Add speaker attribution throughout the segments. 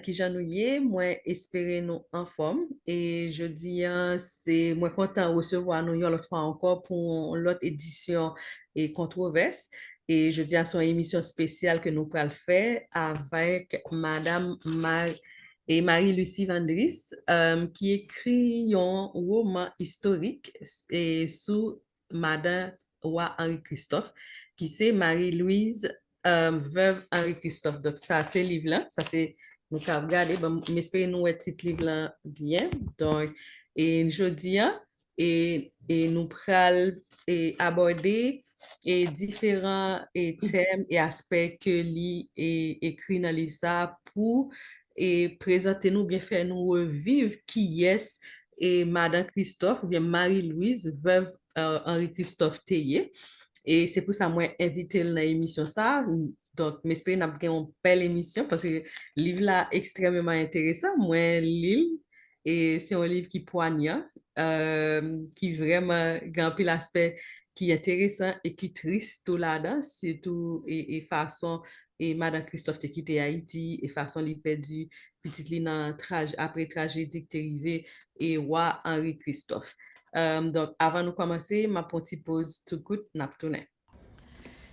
Speaker 1: qui j'ennuie, moi espérer nous en forme et je dis c'est moi content de recevoir nous une autre fois encore pour l'autre édition et controverse et je dis à son émission spéciale que nous pourrons faire avec Madame Marie-Lucie Vandris qui écrit un roman historique et sous Madame Roi Henri-Christophe qui c'est Marie-Louise Veuve Henri-Christophe. Donc, ça, c'est livre-là. Ça, c'est, nous avons regardé, bon, m'espère nous un petit livre-là bien. Donc, et jeudi, hein, et nous pral et aborder et différents et thèmes et aspects que lit et écrit dans le livre ça pour et présenter nous bien faire nous revivre qui est et Madame Christophe ou bien Marie-Louise veuve Henri-Christophe Théier. Et c'est pour ça que moi invité dans l'émission ça. Donc, j'espère que nous avons une belle émission parce que le livre là est extrêmement intéressant. Moi, l'île, et c'est un livre qui poignant, qui vraiment remplit l'aspect qui est intéressant et qui est triste tout là-dedans, surtout et façon, et Madame Christophe te quitté Haïti, et façon il perdu petite ligne après tragédie qui est arrivée, et roi Henri Christophe. Donc, avant de commencer, ma petite pause tout court, n'a tourné.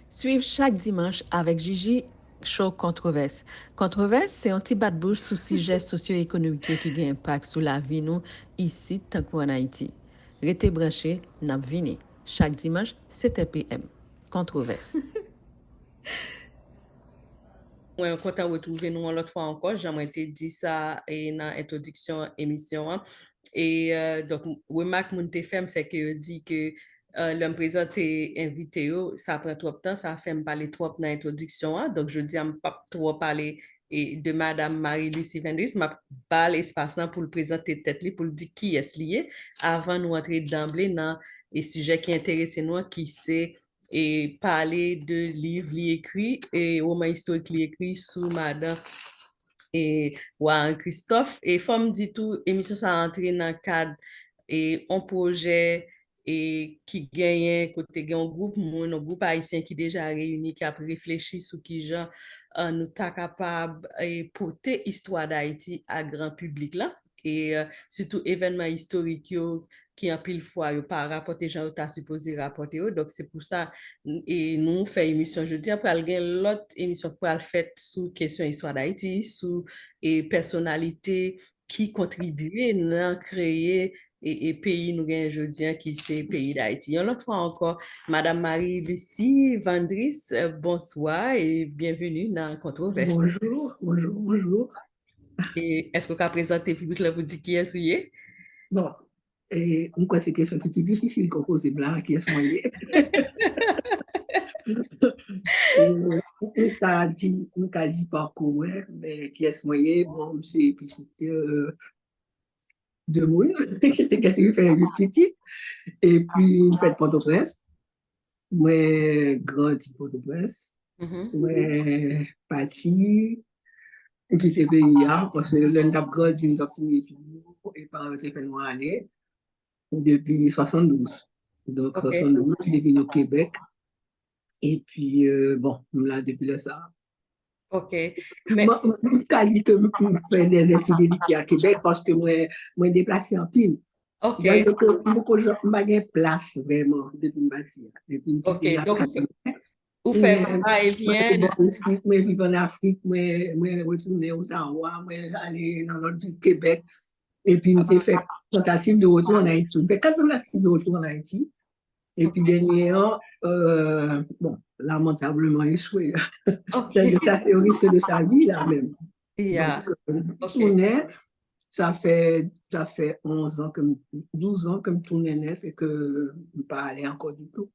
Speaker 2: Suivre chaque dimanche avec Gigi Show Controverse. Controverse, c'est un petit bat de bouche sur sujet socio-économique qui a un impact sur la vie nous ici, tant qu'en Haïti. Restez branchés, n'a vini. Chaque dimanche, 7 p.m. Controverse.
Speaker 1: Moi, content de retrouver nous l'autre fois encore. J'aimerais te dire ça et dans l'introduction émission. Et donc, remarque mon TFM, c'est que dit que l'homme présent est invité, ça prend trop de temps, ça fait me parler trop dans l'introduction. Donc, je dis à ne pas trop parler et de Madame Marie-Lucie Vendris, m'a pas l'espace pour le présenter tête pour le dire qui est lié avant de nous entrer d'emblée dans les sujets qui intéressent nous, qui c'est et parler de livres li écrits et romans historiques li écrits sous Madame et Warren Christophe. Et comme dit tout, émission ça a entré dans le cadre et un projet et qui gagne côté un groupe un groupe haïtien qui déjà réuni qui a réfléchi sur qui genre nous ta capable et porter histoire d'Haïti à grand public là et surtout événements historiques qui en pile fois yo pas rapporter gens ta supposé rapporter donc c'est pour ça et nous fait émission jeudi après il y a l'autre émission pour le fait sur question histoire d'Haïti sur et personnalité qui contribuent à créer et pays nous gagnons aujourd'hui qui c'est pays d'Haïti. Une autre fois encore, Madame Marie-Lucie Vandris, bonsoir et bienvenue dans Controverse.
Speaker 3: Bonjour, bonjour, bonjour.
Speaker 1: Et est-ce que vous pouvez présenter le public là pour dire qui est souillé?
Speaker 3: Bon, et moi, c'est une question qui est plus difficile qu'on pose blanc qui est soigné. On a dit parcours, ouais, mais qui est soigné, bon, c'est petit de monde qui était fait une petite, et puis une fête Port-au-Prince, moi, grandi Port-au-Prince, moi, parti, qui c'est pays, parce que l'un a grandi, nous a fini, et par c'est fait nous aller. Depuis 72. Donc,
Speaker 1: OK.
Speaker 3: 72, je suis venu au Québec. Et puis, bon, là, depuis là, ça.
Speaker 1: OK. Mais,
Speaker 3: Moi, je dis que je fais des fidélités à Québec parce que moi, déplacé en pile.
Speaker 1: OK.
Speaker 3: Donc, beaucoup de gens n'ont place vraiment depuis ma vie. Depuis une
Speaker 1: OK.
Speaker 3: petite
Speaker 1: Donc, vous
Speaker 3: mais,
Speaker 1: faites va-et-vient.
Speaker 3: moi, je vis en Afrique, moi, retourner aux Anrois, moi, aller dans l'autre ville de Québec. Et puis, j'ai fait tentative de retour en Haïti. J'ai fait 4 tentatives de retour en Haïti. Et puis, dernièrement, bon, lamentablement échoué.
Speaker 1: OK.
Speaker 3: Ça, c'est au risque de sa vie, là même.
Speaker 1: Yeah.
Speaker 3: Donc,
Speaker 1: OK.
Speaker 3: tournais, ça fait 11 ans, 12 ans que je tournais net et que je ne pas aller encore du tout.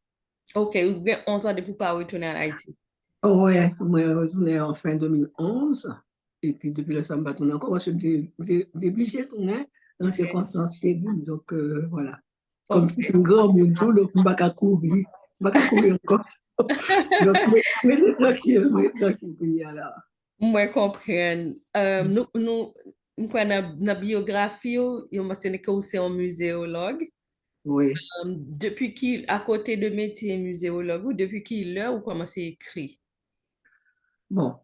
Speaker 1: OK. Vous avez 11 ans depuis pas retourner en Haïti.
Speaker 3: Oh, ouais, moi, je retourné en fin 2011. Et puis, depuis le samedi, je tourne encore parce que j'ai obligé de tourner dans des circonstances terribles. Donc, voilà. Comme c'est une grande monde, donc je ne vais pas courir. Je ne vais pas courir encore. Donc, mais tranquille, là.
Speaker 1: Moi, comprends. Nous dans la biographie, il mentionné que vous êtes un muséologue.
Speaker 3: Oui.
Speaker 1: Depuis qui, à côté de métier muséologue, ou depuis qui l'heure, vous commencez à écrire?
Speaker 3: Bon,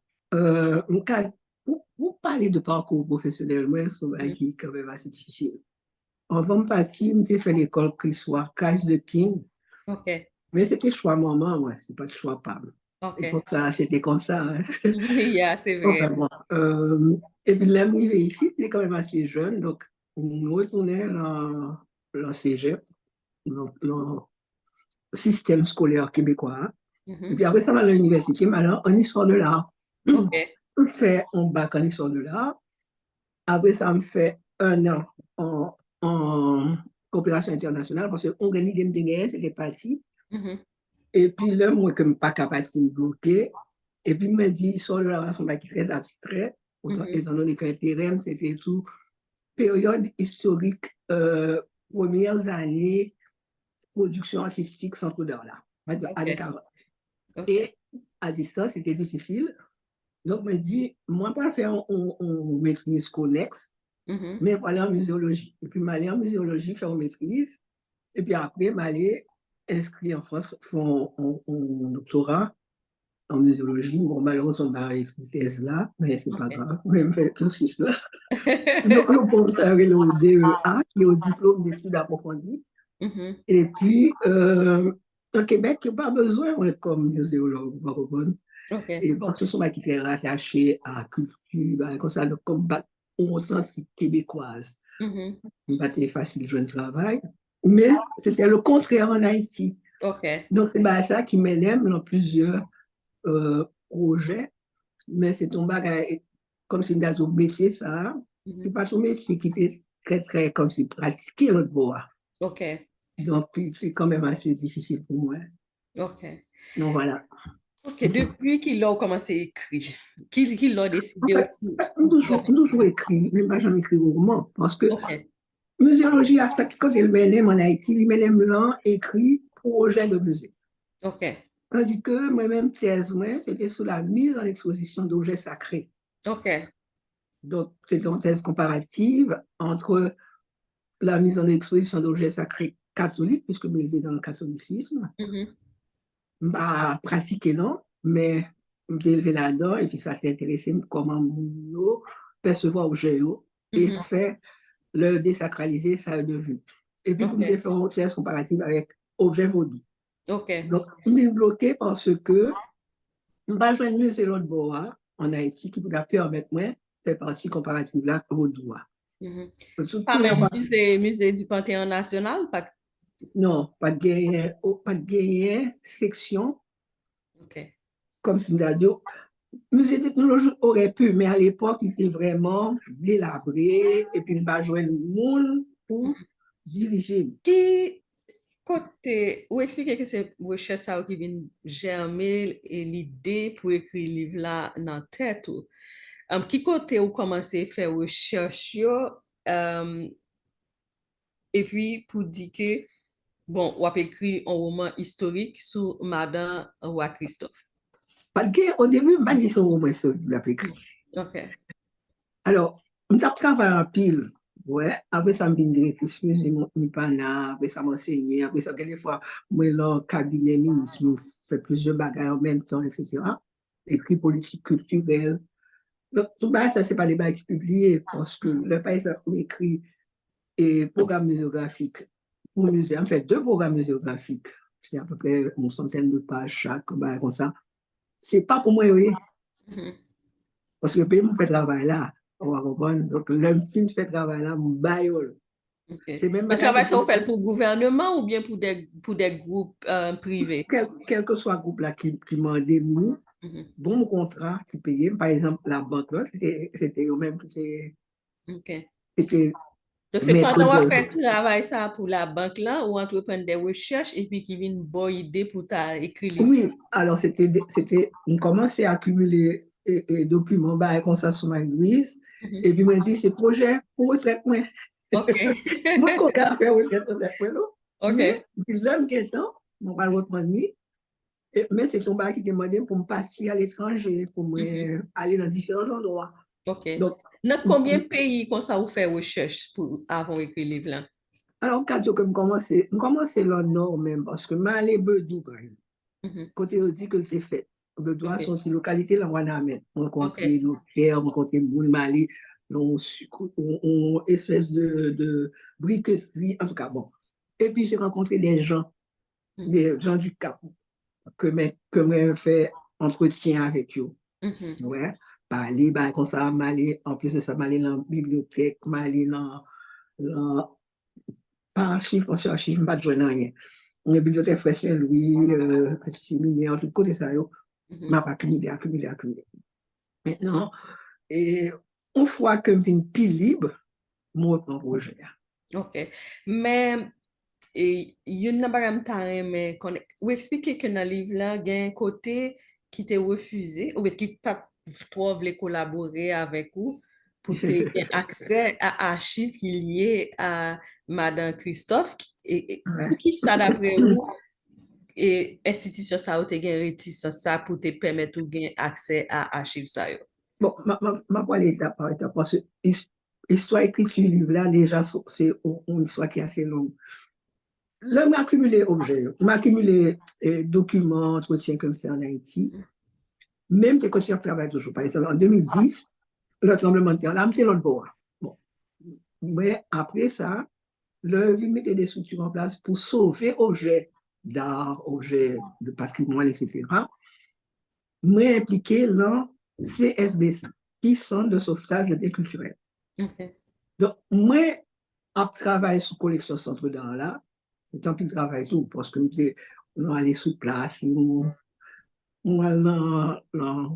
Speaker 3: parler de parcours professionnel, moi, c'est qui est quand même assez difficile. Avant de partir, j'ai fait l'école Christoire, Casse de King.
Speaker 1: OK.
Speaker 3: Mais c'était choix maman, ouais, c'est pas le choix papa. Et pour
Speaker 1: OK.
Speaker 3: ça, c'était comme ça. Hein.
Speaker 1: Yeah, c'est
Speaker 3: Enfin,
Speaker 1: vrai.
Speaker 3: bon. Et puis, l'arrivée ici, il est quand même assez jeune, donc on retournait dans le cégep, dans le système scolaire québécois. Hein. Et puis après ça, à l'université, maintenant, en histoire de l'art.
Speaker 1: OK.
Speaker 3: On fait un bac en histoire de l'art. Après ça, on fait un an en coopération internationale parce qu'on gagne des guerres, c'était parti. Et puis là, moi, comme pas capable de me bloquer, et puis, il m'a dit, sur la relation qui est très abstrait, étant donné que l'intérim, c'était sous période historique, premières années, production artistique, centre d'art là, années
Speaker 1: OK.
Speaker 3: 40.
Speaker 1: OK.
Speaker 3: Et à distance, c'était difficile. Donc, il m'a dit, moi, pas faire une maîtrise connexe, mais voilà en muséologie. Et puis, je m'allais en muséologie, faire une maîtrise. Et puis après, je m'allais inscrire en France, faire un doctorat en muséologie. Bon, malheureusement, on m'a écrit thèse là, mais c'est pas grave. Je vais me faire le cursus là. Donc, on peut ça le DEA, qui est au diplôme d'études approfondies. Et puis, au Québec, il n'y a pas besoin d'être comme muséologue,
Speaker 1: OK.
Speaker 3: et parce que son qui était rattaché à la culture, comme ça, donc, comme au sens québécoise. C'est facile de jouer un travail. Mais c'était le contraire en Haïti.
Speaker 1: OK.
Speaker 3: Donc, c'est ça qui m'aime dans plusieurs projets. Mais c'est ton bagage, comme si dans un métier, ça, c'est pas ton métier qui était très, très, comme si pratiqué le droit.
Speaker 1: OK.
Speaker 3: Donc, c'est quand même assez difficile pour moi.
Speaker 1: OK.
Speaker 3: Donc, voilà.
Speaker 1: OK. Depuis qu'il a commencé à écrire, qu'il a
Speaker 3: En
Speaker 1: décidé.
Speaker 3: fait, on toujours écrit, mais pas jamais écrit au roman, parce que
Speaker 1: OK.
Speaker 3: muséologie, à ça, quand il m'aime en Haïti, il m'aime là, écrit projet de musée.
Speaker 1: OK.
Speaker 3: Tandis que moi-même, thèse, c'était sur la mise en exposition d'objets sacrés.
Speaker 1: OK.
Speaker 3: Donc, c'est une thèse comparative entre la mise en exposition d'objets sacrés catholiques, puisque je suis dans le catholicisme, pas pratiqué, non, mais j'ai élevé là-dedans, et puis ça s'est intéressé comment nous percevoir objet et faire le désacraliser, ça de vue. Et puis, pour me
Speaker 1: OK.
Speaker 3: faire une thèse comparative avec objet vaudou.
Speaker 1: OK.
Speaker 3: Donc, je suis bloqué parce que je ne vais pas joindre musée l'autre bois en Haïti qui pourrait permettre moi de faire partie comparative là vaudou.
Speaker 1: Pas même musée du Panthéon national, pas.
Speaker 3: Non, pas de gagner section
Speaker 1: OK.
Speaker 3: comme si musée de technologie aurait pu, mais à l'époque, il était vraiment délabré et puis il va joindre le monde pour diriger.
Speaker 1: Qui côté, ou expliquer que c'est recherche ça qui vient germer et l'idée pour écrire livre là dans tête ou qui côté ou commencer à faire recherche yo, um, et puis pour dire que bon, ou a écrit un roman historique sur Madame Roi Christophe.
Speaker 3: Parce qu'au début, je ne pas dit son roman sur la écrit.
Speaker 1: OK.
Speaker 3: Alors, je travaille en pile. Ouais, après ça, je suis directrice musée, je pana, après ça, m'enseigner, après ça, quelquefois, moi, dans le cabinet ministre, je fais plusieurs bagages en même temps, etc. Écrit politique culturelle. Donc, tout ça, ce n'est pas des bagages publiés, parce que le pays a écrit et programme muséographique pour le musée. En fait, deux programmes muséographiques. C'est à peu près une centaine de pages chaque, comme ça. Ce n'est pas pour moi, oui. Parce que le pays me fait travail là. On va comprendre. Donc, l'homme fin fait travail là, mon bail.
Speaker 1: OK.
Speaker 3: C'est même
Speaker 1: Le
Speaker 3: bagage
Speaker 1: travail, ça vous fait pour le gouvernement ou bien pour des groupes privés?
Speaker 3: quel que soit le groupe là qui m'a demandé, bon contrat qui payait. Par exemple, la banque là, c'était eux-mêmes qui
Speaker 1: OK.
Speaker 3: étaient
Speaker 1: Donc, c'est
Speaker 3: maîtres
Speaker 1: pendant qu'on
Speaker 3: d'œuvre.
Speaker 1: fait travail ça pour la banque là ou entreprendre des recherches et puis qui viennent une bonne idée pour ta écrire livre.
Speaker 3: Oui, alors on commençait à accumuler des documents bah, comme ça sur ma louise. Et puis, moi, dit, c'est projet pour retraite, moi.
Speaker 1: OK.
Speaker 3: Moi, quand on fait retraite, mais,
Speaker 1: OK.
Speaker 3: l'homme qui est temps, on va le reprendre. Mais c'est son bail qui demandait pour me partir à l'étranger, pour me aller dans différents endroits.
Speaker 1: OK.
Speaker 3: Donc,
Speaker 1: Dans combien de pays comme ça vous fait recherche pour avant écrire livre là?
Speaker 3: alors, quand je commence le nord même, parce que je allé Bedou, par exemple. Quand il dit que c'est fait. Je dois
Speaker 1: Ok.
Speaker 3: sortir localité là, on va rencontrer
Speaker 1: Ok.
Speaker 3: nos frères, rencontrer Moun Mali, une espèce de briqueterie, en tout cas, bon. Et puis, j'ai rencontré des gens du Cap, que je fais entretien avec eux. Ouais. Parler, bah, comme ça, m'aller, en plus de ça, m'aller dans la bibliothèque, m'aller pas archive, parce que archive, je ne pas de joindre rien. La bibliothèque Frère Saint-Louis, petit séminaire, tout côté ça, je m'a pas accumulé. Maintenant, et une fois que je viens plus libre, je reprends le projet.
Speaker 1: Ok. Mais, yon nan bagam ta reme konen, ou explike ke nan liv la gen kote ki te refuze, ou bet ki pa tro vle kolabore avek ou, pou te gen akse a archiv ki liye a Madame Christophe, pou ki sa dapre ou, institisyon sa ou te gen retisyon sa pou te pemet ou gen akse a archiv sa yo.
Speaker 3: Bon, ma parole étape par étape, parce que l'histoire écrite sur le livre là, déjà, c'est une histoire qui est assez longue. Là, m'a accumulé objets, m'a accumulé documents, entretiens que je fais en Haïti. Même tes continues de travail toujours. Par exemple, en 2010, le tremblement de terre, là, c'est l'autre bord. Bon. Mais après ça, le ville mettait des structures en place pour sauver objets d'art, objets de patrimoine, etc. Moi, impliqué dans CSBC, qui sont de sauvetage de biens culturels.
Speaker 1: Ok.
Speaker 3: Donc, moi, je travaille sur la collection Centre d'Art là, tant pis travail tout, parce que nous allons sur place, nous allons,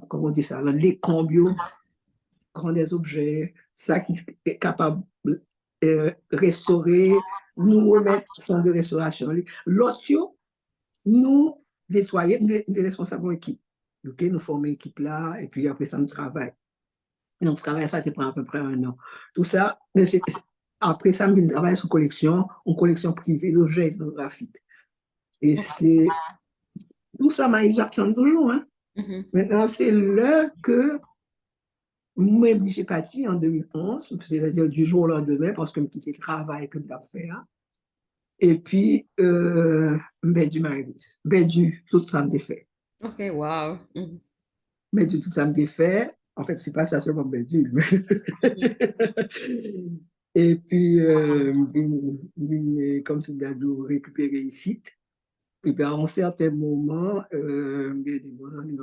Speaker 3: comment on dit ça, les cambios, prendre des objets, ça qui est capable de restaurer, nous remettre centre de restauration. L'autre, nous nettoyer, nous sommes responsables de l'équipe. Ok, nous formons l'équipe là, et puis après ça, nous travaillons. Donc, travail, ça te prend à peu près 1 an. Tout ça, mais après ça, je travaille sur une collection privée d'objets ethnographiques. Et c'est tout ça, j'attends toujours. Hein. Maintenant, c'est là que moi, j'ai parti en 2011, c'est-à-dire du jour au lendemain, parce que je quittais le travail que je dois faire. Et puis, du Marie-Louise. Tout ça me défait.
Speaker 1: Ok, wow.
Speaker 3: Tout ça me défait. En fait, c'est pas ça seulement du. Et puis, comme c'est de récupérer ici. Et puis, à un certain moment, il y a des bons amis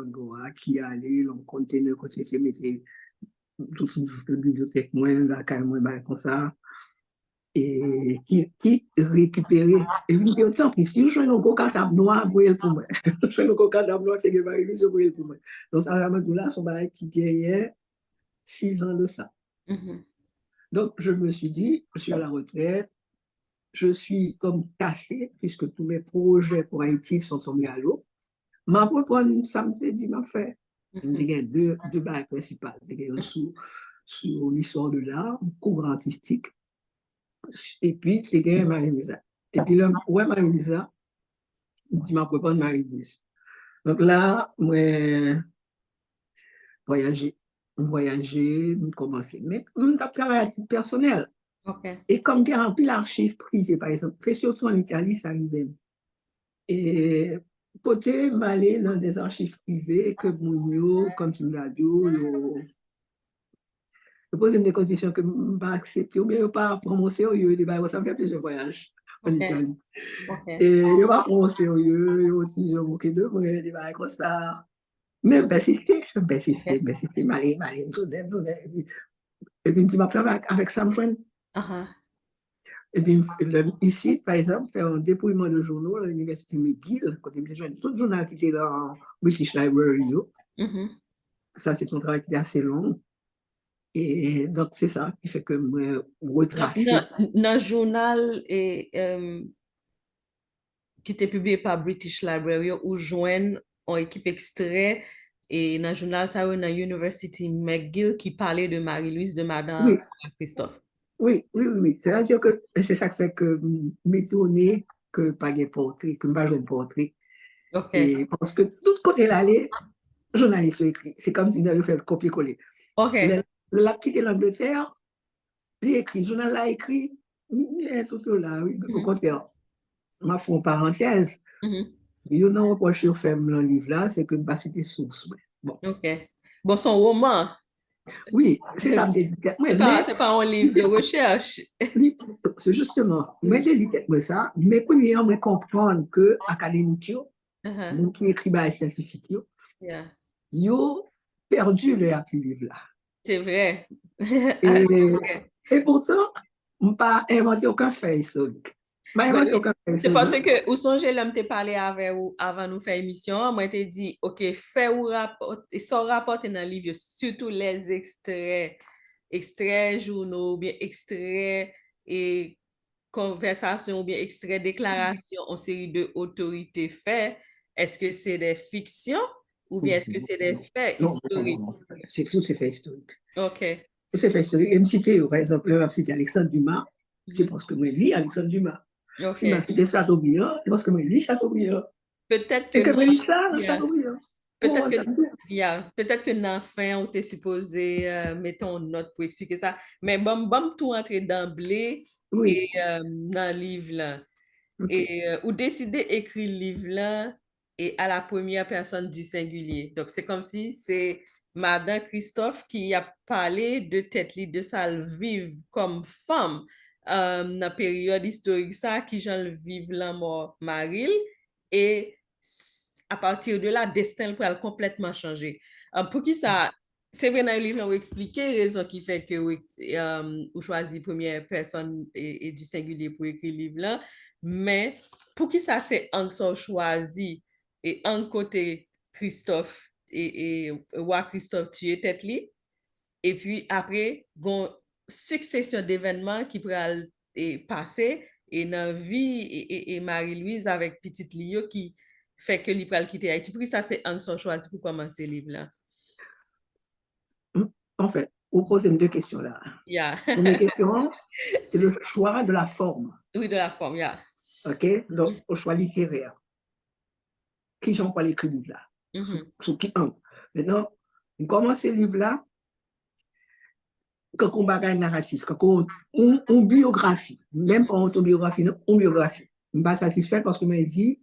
Speaker 3: qui allaient dans le conteneur, quand c'est tout le bibliothèque, moi, là, quand même, comme ça, et qui récupérait. Et puis, je me dis, si je suis un gros cartable noir, vous voyez pour moi. Je suis un gros cartable noir qui est arrivé, vous voyez pour moi. Donc, ça m'a dit là, son bail qui gagnait 6 ans de ça. Donc, je me suis dit, je suis à la retraite, je suis comme cassé, puisque tous mes projets pour Haïti sont tombés à l'eau. Ma propre samedi, dit, m'a fait. Il y a deux bails principales. Il y a sur l'histoire de l'art, cours artistique, et puis il y a Marie-Lisa. Et puis là, ouais, Marie-Lisa, dit, ma propre Marie-Lisa. Donc là, moi, voyager, commencer. Mais on a travaillé à titre personnel.
Speaker 1: Okay.
Speaker 3: Et comme il y a un peu l'archive privée, par exemple, c'est surtout en Italie, ça arrivait. Et peut-être m'aller dans des archives privées que Mounio, comme tu me l'as dit, je pose des conditions que je ne peux pas accepter, ou bien je ne pas prendre au sérieux. Ça me fait plusieurs voyages en Italie. Et je ne vais pas prendre au sérieux, aussi, je me de moi, des bails comme ça. Mais persister, m'aller, et puis, tu m'as travaillé avec Sam Friend. Et puis, ici, par exemple, faire un dépouillement de journaux à l'université McGill, quand il me tout le journal qui était dans British Library. Ça, c'est un travail qui est assez long. Et donc, c'est ça qui fait que moi, retracer.
Speaker 1: Dans le journal qui était publié par British Library, ou joignent en équipe extrait, et dans le journal, ça, dans l'université McGill, qui parlait de Marie-Louise, de Madame Christophe.
Speaker 3: Oui. C'est-à-dire que c'est ça qui fait que m'étonner que pas de portrait, que pas de portrait. Et parce que tout ce côté-là, les journalistes ont écrit. C'est comme si ils avaient fait le copier-coller. La petite l'Angleterre, il écrit, le journal l'a écrit, tout là, oui, au contraire. Ma foi, en parenthèse, Yo nan reproche yo fèm nan liv la, c'est que ba cite source. Bon.
Speaker 1: OK. Bon, son roman.
Speaker 3: Oui, c'est ça me dit.
Speaker 1: C'est pas un livre de recherche.
Speaker 3: C'est justement, moi j'ai dit ça, mais quand il me comprendre que académique yo, moun qui écrit ba scientifique yo, yo perdu le appli livre là.
Speaker 1: C'est vrai.
Speaker 3: Et pourtant, on pas inventé aucun fait historique.
Speaker 1: C'est parce que ou songe l'homme te parlé avec ou avant nous faire émission, moi te dit OK, fait ou rapport et son rapport dans le livre surtout les extraits journaux ou bien extraits et conversations ou bien extraits déclarations en série de autorités faits. Est-ce que c'est des fictions ou bien est-ce que c'est des faits historiques?
Speaker 3: C'est tout, c'est fait historique.
Speaker 1: OK.
Speaker 3: C'est fait historique. Et me citer, par exemple, je vais citer Alexandre Dumas, c'est parce que moi, je lis Alexandre Dumas. Si je cite Chateaubriand, c'est parce que moi, je lis Chateaubriand.
Speaker 1: Peut-être
Speaker 3: que je lis ça dans Chateaubriand.
Speaker 1: Peut-être que dans la fin, on t'est supposé mettre une note pour expliquer ça. Mais bon, tout entrer d'emblée et dans le livre là. Et ou décider d'écrire le livre là et à la première personne du singulier. Donc, c'est comme si c'est Madame Christophe qui a parlé de tête de sa vivre comme femme dans la période historique ça, qui j'en le vive la mort Maril et à partir de là, destin peut complètement changer. Pour qui ça, c'est vrai dans le livre, on explique les raisons qui fait que vous choisissez première personne et du singulier pour écrire le livre là, mais pour qui ça, c'est un sont choisi et un côté Christophe et roi Christophe tué tête li, et puis après, bon, succession d'événements qui pourraient passer et dans la vie et Marie-Louise avec petite Lio qui fait que li pral quitter Haïti. Pour ça, c'est un son choisi pour commencer le livre là.
Speaker 3: En fait, vous posez deux questions là.
Speaker 1: Yeah.
Speaker 3: Première question, c'est le choix de la forme.
Speaker 1: Oui, de la forme, yeah.
Speaker 3: OK? Donc, au choix littéraire. Qui j'en parle écrit livre là? Sous qui un? Maintenant, on commence ce livre là, quand on bagaille narratif, quand on biographie, même pas autobiographie, non, on biographie. Je ne suis pas satisfait parce que je me dis,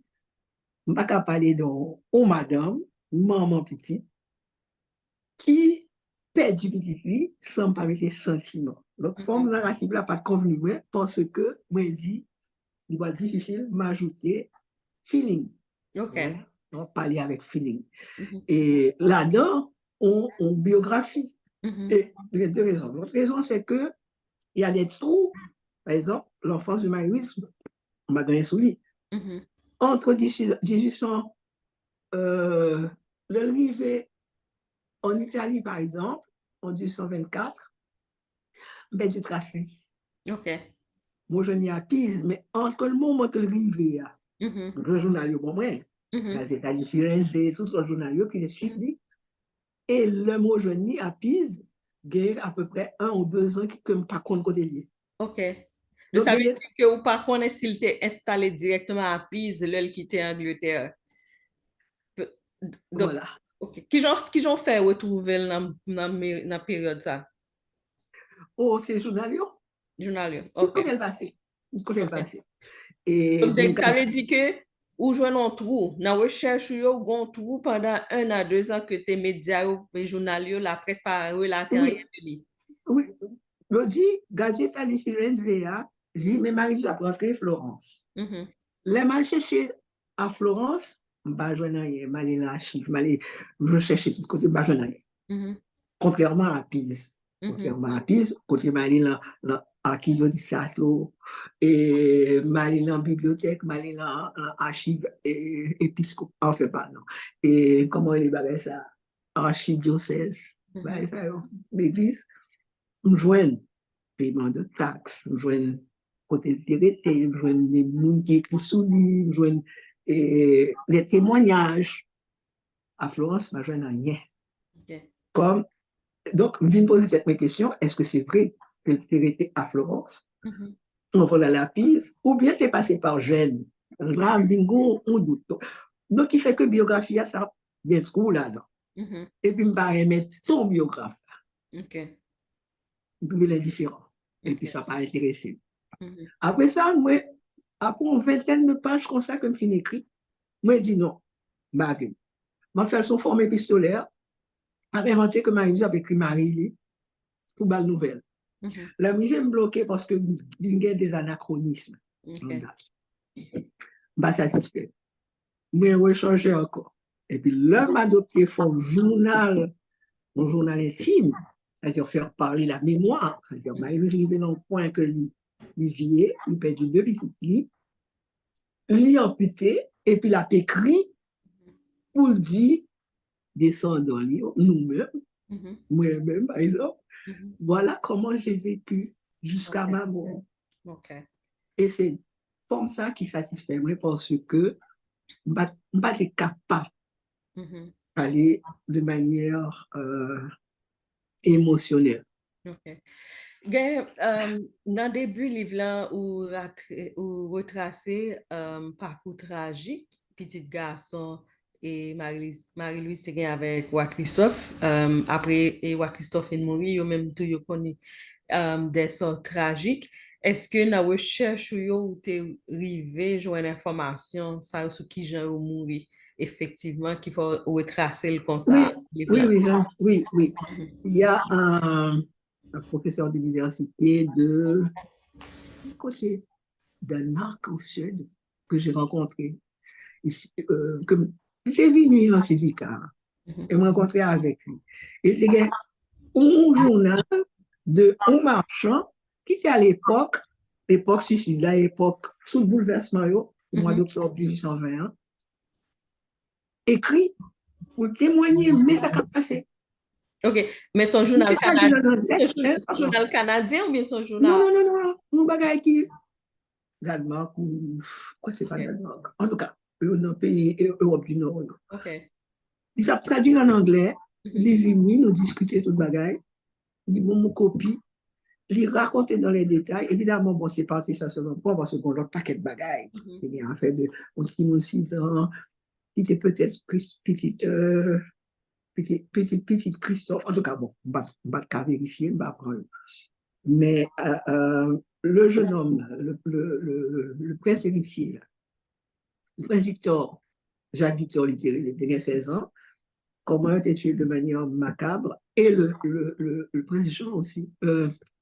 Speaker 3: je ne peux pas parler d'une madame, maman petite, qui perd du petit sans pas mettre sentiments. Donc, forme narrative là, pas de convenu, parce que, moi, je dis, il va être difficile m'ajouter feeling.
Speaker 1: OK.
Speaker 3: Ouais, on parle avec feeling. Et là-dedans, on biographie. Et il y a deux raisons. L'autre raison, c'est que il y a des trous, par exemple, l'enfance de Marie-Louise, on m'a gagné sous lui. Entre 1800, l'arrivée en Italie, par exemple, en 1824, ben, du tracé.
Speaker 1: OK.
Speaker 3: Moi, je n'y ai à Pise, mais entre le moment que l'arrivée, le journal, bon, ouais, la différence, tout le journal qui est suivi, et le mot je n'y à Pise, il y a à peu près 1 ou 2 ans que je ne pas compte côté lié.
Speaker 1: OK. Donc, ça veut dire que ou pas qu'on est s'il t'est installé directement à Pise, l'œil qui était en Angleterre. Donc,
Speaker 3: voilà.
Speaker 1: OK. Qui j'en fait retrouver dans la période ça?
Speaker 3: Oh, c'est le journal.
Speaker 1: Journal.
Speaker 3: OK.
Speaker 1: OK.
Speaker 3: Il passé.
Speaker 1: Et donc, ça veut dire que ou jouer un trou, dans la recherche, ou un trou pendant 1 à 2 ans que tes médias et journaux, la presse pas relaté rien de lui.
Speaker 3: Oui. Je dis, Gazeta di Firenze, dit, mais Marie, j'apprendrai Florence. Les mal chercher à Florence, je ne vais pas dans l'archive, je cherche tout côté, je ne vais pas. Contrairement à Pise. Contrairement à Pise, côté je vais dans l'archive du Stato, et je vais dans la bibliothèque, je vais dans l'archive épiscopale, enfin, pardon. Et comment il est ça? Archive diocèse, l'église. Je joins paiement de taxes, je joins côté de vérité, je joins les gens qui écrivent sous livre, je joins les témoignages. À Florence, je joins rien. Comme, donc, je viens de poser cette question, est-ce que c'est vrai que tu été à Florence, on va à la Pise, ou bien tu es passé par Gênes? Là, bingo, on doute. Donc, il fait que biographie, ça a des trous là-dedans. Et puis, je vais mettre son biographe.
Speaker 1: OK.
Speaker 3: Trouver l'indifférent. Et puis, ça va intéresser. Après ça, moi, après une vingtaine de pages comme ça, comme je finis écrit, Moi, je dis non. Bah, je fait son forme épistolaire, avait inventé que Marie avait écrit Marie pour la nouvelle. La musique me bloquée parce que il y a des anachronismes.
Speaker 1: Okay.
Speaker 3: Bah, satisfait. Mais on changer encore. Et puis, l'homme a adopté un journal intime, c'est-à-dire faire parler la mémoire. C'est-à-dire, Marie-Louise arrive dans le point que lui vieillit, il perdu deux petites lits, lui amputé, et puis il a écrit pour dire, descendons nous-mêmes, moi-même, par exemple, voilà comment j'ai vécu jusqu'à ma mort.
Speaker 1: Okay.
Speaker 3: Et c'est comme ça qui satisfait moi parce que je ne pas capable d'aller de manière émotionnelle.
Speaker 1: Ok. Gen, nan debu liv lan ou retrase parcours tragik, pitit garçon et Marie-Louise te gen avek Wa Christophe. Apre Wa Christophe en mouri, yo menm tou yo koni de sort tragik. Eske nan recherche ou te rive jwen informasyon sa ou sou ki jan ou mouri efektiveman ki fò retrase l kon sa liv
Speaker 3: Oui,
Speaker 1: lan?
Speaker 3: oui, oui. Il y a un professeur d'université de Danemark en Suède que j'ai rencontré. C'est venu en Civica. Et me rencontré avec lui. Et c'est un journal de un marchand qui était à l'époque suicide, à l'époque, sous le bouleversement, au mois d'octobre 1821, écrit pour témoigner, mais ça a passé.
Speaker 1: Ok, mais son journal canadien ou bien son journal?
Speaker 3: Non, mon bagage qui Danemark ou quoi c'est pas Danemark. En tout cas, dans le pays Europe du Nord.
Speaker 1: Ok.
Speaker 3: Il a traduit en anglais, il est venu nous discuter tout le bagage. Il dit bon, mon copie, il racontait dans les détails. Évidemment, bon, c'est parti ça selon moi parce qu'on a un paquet de bagages. Il y a en fait de petit mon 6 ans, qui était peut-être petite Christophe. En tout cas, bon, on va vérifier, on va prendre. Mais le jeune homme, le prince héritier, le prince Victor, Jacques Victor, il était 16 ans, comment il a été tué de manière macabre, et le prince Jean aussi,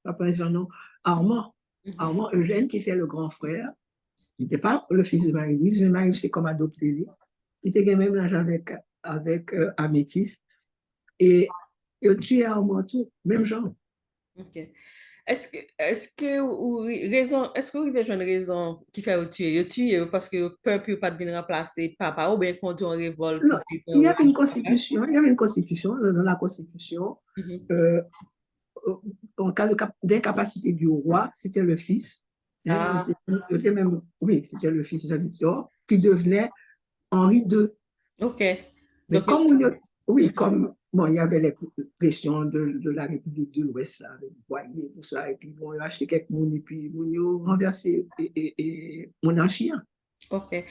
Speaker 3: pas prince Jean, non, Armand, Armand Eugène, qui était le grand frère, il n'était pas le fils de Marie-Louise, mais Marie-Louise fait comme adopté lui. Il était même l'âge avec Améthyste, et il a tué Armand tout, même Jean.
Speaker 1: Ok. Est-ce que vous avez une raison qui fait tuer? Vous tuez parce que le peuple n'a pas de remplacer papa ou bien contre une révolte?
Speaker 3: Non, il y avait une constitution, dans la constitution, en cas d'incapacité du roi, c'était le fils, hein, oui, c'était le fils de Victor, qui devenait Henri II.
Speaker 1: Ok.
Speaker 3: Mais
Speaker 1: Donc,
Speaker 3: comme bon, il y avait les questions de la République de l'Ouest, avec Boyer, tout ça, et puis bon, il a acheté quelques monnaies, et puis bon, il a renversé et monarchie.
Speaker 1: ok.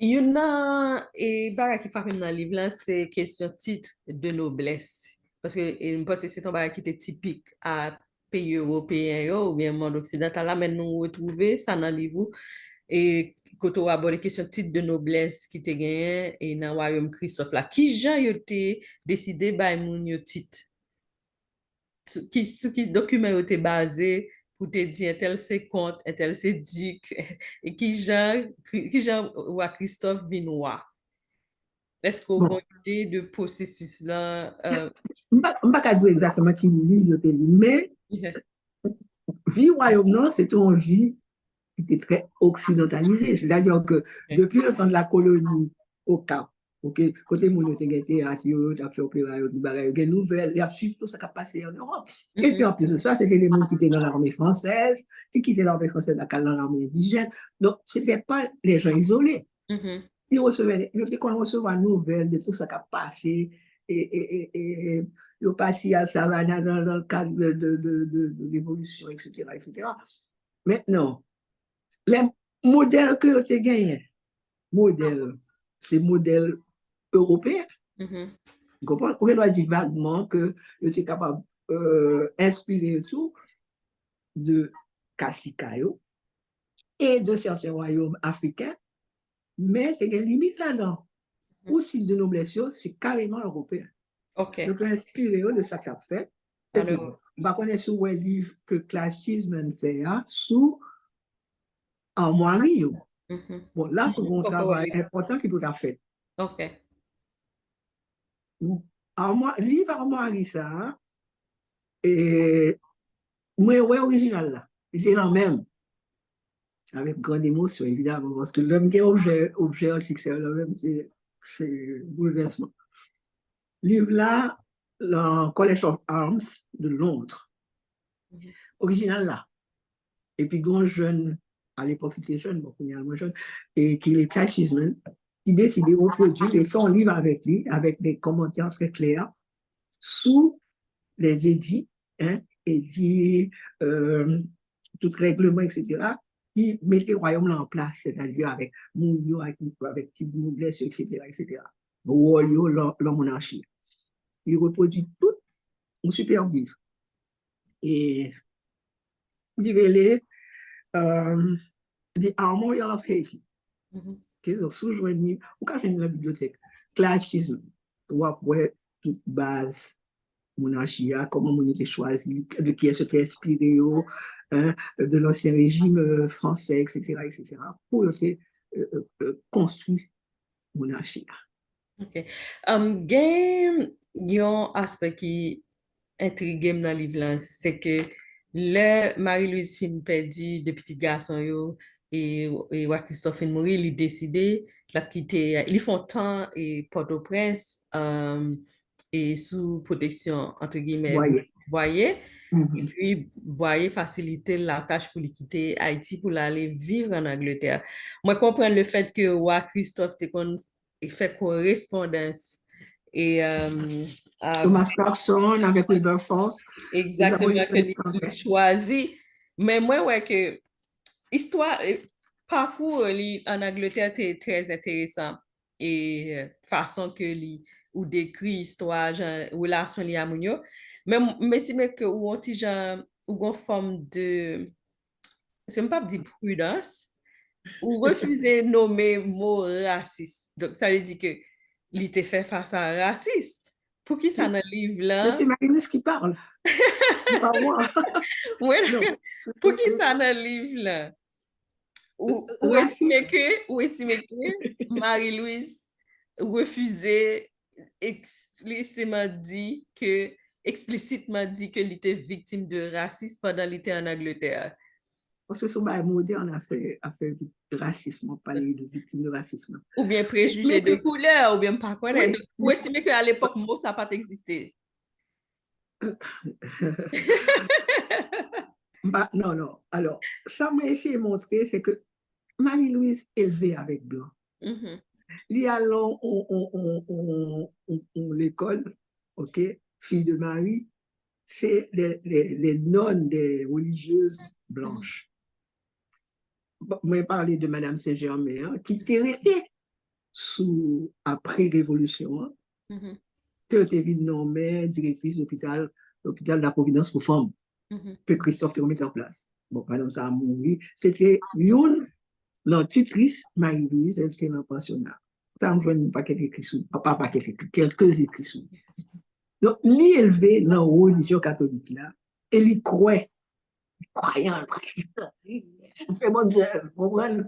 Speaker 1: Il y a et barra qui fait dans le livre là, c'est question titre de noblesse. Parce que je pense que c'est un barra qui était typique à pays européens ou bien monde occidental. Là, maintenant, nous retrouvons ça dans le livre. Et quand on aborde la question titre de noblesse qui te gagné et dans le royaume Christophe là, qui gens yo te décidé by moun yo titre? Qui document yo te basé pour te dire tel c'est comte, tel c'est duc, et qui genre roi Christophe vinois. Est-ce qu'on
Speaker 3: Bon,
Speaker 1: a une idée de processus là?
Speaker 3: je ne sais pas dire exactement qui livre, mais vie royaume, non, c'est une vie qui était très occidentalisée. C'est-à-dire que depuis le temps de la colonie au Cap, ok, côté mon tu as fait opéra, des nouvelles, il y a suivi tout ça qui a passé en Europe. Et puis en plus de ça, c'était des gens qui étaient dans l'armée française, qui quittaient l'armée française dans l'armée indigène. Donc, ce n'était pas les gens isolés. Ils recevaient, ils recevaient des nouvelles de tout ça qui a passé. Et ils sont partis à Savannah dans le cadre de l'évolution, etc., etc. Maintenant, les modèles que tu gagné, c'est modèle européen. Vous comprenez? On doit dire vaguement que je suis capable d'inspirer tout de Kassikayo et de certains royaumes africains, mais il y a une limite là-dedans. Ou style de noblesse, c'est carrément européen.
Speaker 1: OK.
Speaker 3: Donc, inspiré de ça qu'il a fait. Et puis,
Speaker 1: Alors,
Speaker 3: on va connaître sous un livre que Clive Cheesman fait, sous Armoirie. Bon, là, c'est un travail important qui doit être fait.
Speaker 1: OK.
Speaker 3: Livre Armoirie, ça, et moi, ouais, original là. Il est là même. Avec grande émotion, évidemment, parce que l'homme qui est objet antique, c'est le même, c'est bouleversement. Livre là, le College of Arms de Londres. Original là. Et puis, grand jeune, à l'époque, c'était jeune, bon, il y a moins jeune, et qui est Clive Cheesman, qui décide de reproduire et fait un livre avec lui, avec des commentaires très clairs, sous les édits, hein, édits, tout règlement, etc., qui mettait le royaume là en place, c'est-à-dire avec Mounio, avec type noblesse, etc., etc. Royaux, la monarchie. Il reproduit tout un super livre. Et il dirait The Armorial of Haiti. Qui est sous-joigné, ou quand je viens de la bibliothèque, Clive Cheesman, ou après toute base monarchie, comment on était choisi, de qui elle se fait inspirer, hein, de l'ancien régime français, etc., etc., pour aussi construire monarchie.
Speaker 1: OK. Gen yon aspect qui intrigue dans le livre là, c'est que le Marie-Louise fin perdu de petit garçon yo et Christophe fin mourir, il décidé la quitter, ils font temps et Port-au-Prince et sous protection entre guillemets
Speaker 3: Voyez.
Speaker 1: Boyer. Et
Speaker 3: Mhm.
Speaker 1: puis, Boyer faciliter la tâche pour lui quitter Haïti pour aller vivre en Angleterre. Moi, je comprends le fait que Roi Christophe il fait correspondance et
Speaker 3: Thomas Carson avec Wilberforce, les
Speaker 1: exactement que
Speaker 3: abolitionnistes
Speaker 1: il
Speaker 3: anglais.
Speaker 1: choisit. Mais moi, ouais, que histoire, parcours en Angleterre était très intéressant et façon que ou décrit histoire, genre, relation li à Mounio. Mais c'est que ou un petit genre, ou une forme de, c'est même pas dire prudence, ou refuser nommer mot raciste. Donc, ça veut dire que il était fait face à un raciste. Pour qui ça dans le livre
Speaker 3: Mais
Speaker 1: là?
Speaker 3: c'est Marie-Louise qui parle, pas moi.
Speaker 1: Ouais,
Speaker 3: Non.
Speaker 1: pour qui ça dans le livre là?
Speaker 3: Raciste,
Speaker 1: Ou estimer que Marie-Louise refusait explicitement dit que elle était victime de racisme pendant qu'elle était en Angleterre.
Speaker 3: parce que ce bail moderne a fait racisme, on parlait de victimes de racisme.
Speaker 1: Ou bien préjugés
Speaker 3: Mais
Speaker 1: de couleur, ou bien pas connaître.
Speaker 3: oui,
Speaker 1: Ou
Speaker 3: mais
Speaker 1: estimer qu'à l'époque, mot, ça n'a pas existé.
Speaker 3: bah, non, non. Alors, ça m'a essayé de montrer, c'est que Marie-Louise élevée avec Blanc.
Speaker 1: Mhm,
Speaker 3: Il y a l'école, ok, fille de Marie, c'est les nonnes des religieuses
Speaker 1: mhm,
Speaker 3: blanches. Bon, moi, je parlais de Madame Saint-Germain, hein, qui était restée sous après-révolution, hein,
Speaker 1: mhm,
Speaker 3: que était nommée directrice de l'hôpital de la Providence pour femmes,
Speaker 1: mhm.
Speaker 3: que Christophe te remet en place. Bon, madame, ça a mouru. C'était une, la tutrice, Marie-Louise, elle était un pensionnat. Ça me joint pas quelques écrits sous, pas quelques écrits, quelques écrits sous. Donc, lui élevé dans la religion catholique là, et il croit, croyant, pratiquant, il fait bon Dieu, vous comprenez?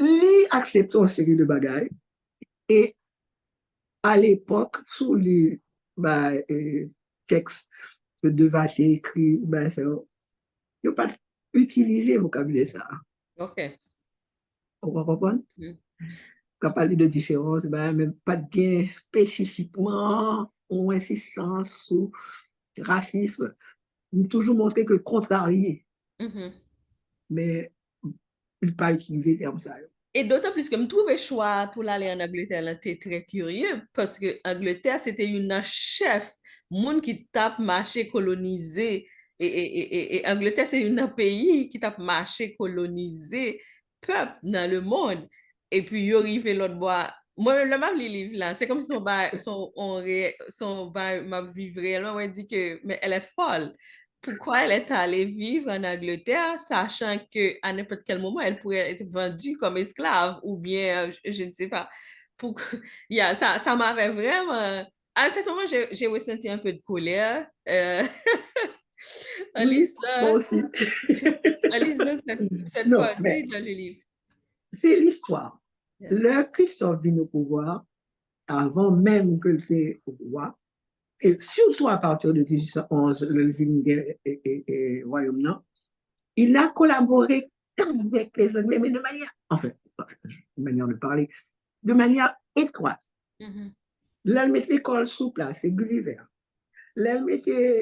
Speaker 3: Lui accepte une série de bagailles, et à l'époque, sous les bah, textes que Devaché écrit, bah, ça, il n'a pas utilisé le vocabulaire ça.
Speaker 1: OK.
Speaker 3: On va comprendre?
Speaker 1: Mhm.
Speaker 3: Quand on parle de différence, bah, même pas de gain spécifiquement ou insistance sur racisme. Il toujours montrer que le contrarié,
Speaker 1: Mhm.
Speaker 3: mais il n'a pas utilisé le terme ça.
Speaker 1: Et d'autant plus que je trouvais choix pour aller en Angleterre, là, t'es très curieux, parce que Angleterre, c'était une chef, monde qui tape marché colonisé. Et Angleterre, c'est un pays qui tape marché colonisé, peuple dans le monde. Et puis, il arrive l'autre bois. Moi, le map, les livres là, c'est comme si son m'a vivre réellement, on dit que, mais elle est folle. pourquoi elle est allée vivre en Angleterre, sachant qu'à n'importe quel moment, elle pourrait être vendue comme esclave, ou bien, je ne sais pas. Pour... ça m'avait vraiment... À un certain moment, j'ai ressenti un peu de colère en
Speaker 3: Oui, moi
Speaker 1: lisant,
Speaker 3: aussi.
Speaker 1: en lisant cette
Speaker 3: Non,
Speaker 1: partie
Speaker 3: mais
Speaker 1: dans le livre.
Speaker 3: c'est l'histoire.
Speaker 1: Yeah.
Speaker 3: Le Christophe vient au pouvoir avant même que le roi, et surtout à partir de 1811, le et royaume, non, il a collaboré avec les Anglais, mais de manière, enfin, de manière de parler, de manière étroite.
Speaker 1: Mhm.
Speaker 3: Là, il met l'école sous place, c'est Gulliver. Là, il met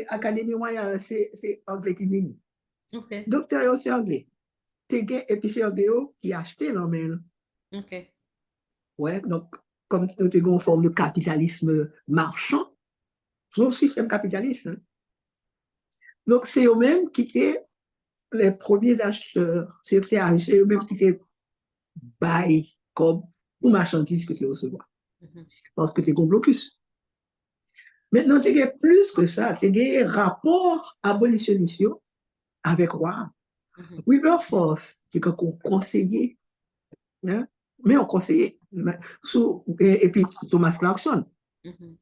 Speaker 3: l'Académie royale, c'est anglais qui vient.
Speaker 1: OK,
Speaker 3: Docteur, c'est anglais. Et puis c'est anglais qui a acheté l'emmène.
Speaker 1: OK.
Speaker 3: Ouais, donc, comme nous avons une forme de capitalisme marchand, c'est un système capitaliste. Hein. Donc, c'est eux-mêmes qui étaient les premiers acheteurs. C'est eux-mêmes qui étaient bail comme ou marchandises que tu recevoir.
Speaker 1: Mhm.
Speaker 3: Parce que c'est comme blocus. Maintenant, tu as plus que ça. Tu as un rapport abolitionniste avec roi.
Speaker 1: Mhm.
Speaker 3: Wilberforce, c'est un conseiller. Hein? Mais un conseiller. Et puis Thomas Clarkson.
Speaker 1: Mhm.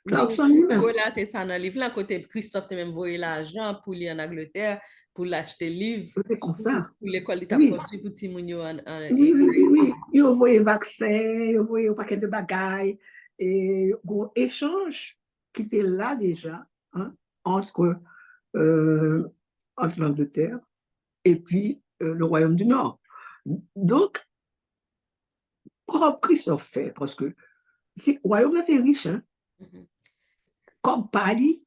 Speaker 1: Oui,
Speaker 3: Clarkson lui-même.
Speaker 1: voilà, c'est ça dans le livre. Là, côté Christophe, tu même envoyé l'argent pour aller en Angleterre, pour l'acheter livre,
Speaker 3: C'est comme
Speaker 1: pour
Speaker 3: ça.
Speaker 1: l'école d'état
Speaker 3: Oui.
Speaker 1: construit pour Timounio
Speaker 3: Oui, oui,
Speaker 1: en
Speaker 3: oui,
Speaker 1: Haïti.
Speaker 3: oui. Ils ont envoyé vaccin, ils ont envoyé un paquet de bagailles. Et un échange qui était là déjà hein, entre, euh, entre l'Angleterre et puis le Royaume du Nord. Donc, comme Christophe fait, parce que le Royaume est riche, hein,
Speaker 1: Mhm.
Speaker 3: comme Paris,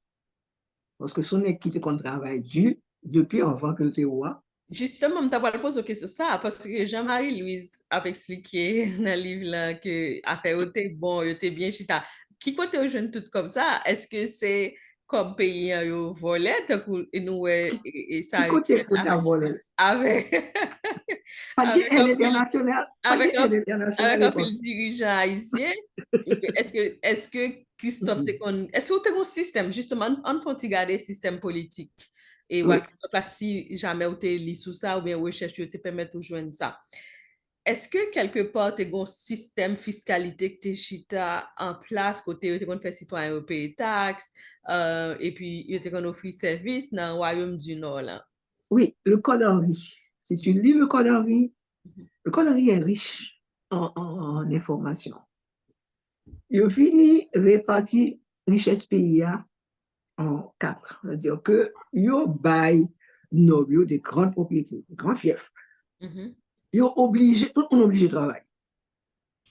Speaker 3: parce que son équipe qu'on travaille dur depuis avant que le roi.
Speaker 1: Justement, je t'ai posé une question ça, parce que Jean-Marie-Louise a expliqué dans le livre là, que affaire était bon, était bien chita. Qui côté aux jeunes tout comme ça? Est-ce que c'est comme pays yo volé, tant que nous et ça
Speaker 3: Qui
Speaker 1: arrive
Speaker 3: côté faut t'avoir
Speaker 1: avec
Speaker 3: pas de
Speaker 1: avec
Speaker 3: aide
Speaker 1: un pile
Speaker 3: internationale, pas de
Speaker 1: avec
Speaker 3: aide internationale à
Speaker 1: avec un
Speaker 3: l'époque.
Speaker 1: pile dirigeant haïtien. Est-ce que Christophe est-ce que tu as un système justement on faut regarder système politique et ouais
Speaker 3: Oui,
Speaker 1: Christophe là si jamais tu es sous ça ou bien recherche tu te permettre de joindre ça. Est-ce que quelque part tu as un système fiscalité que tu chita en place côté tu fait citoyen payer taxes et puis tu offrir service dans le royaume du Nord là.
Speaker 3: oui, le code Henri. Si tu lis le code Henri est riche en informations. Il finit réparti richesse pays en quatre. C'est-à-dire que il bail noble des grandes propriétés, des grands fiefs.
Speaker 1: Mhm.
Speaker 3: Il obligé, tout le monde obligé de travailler.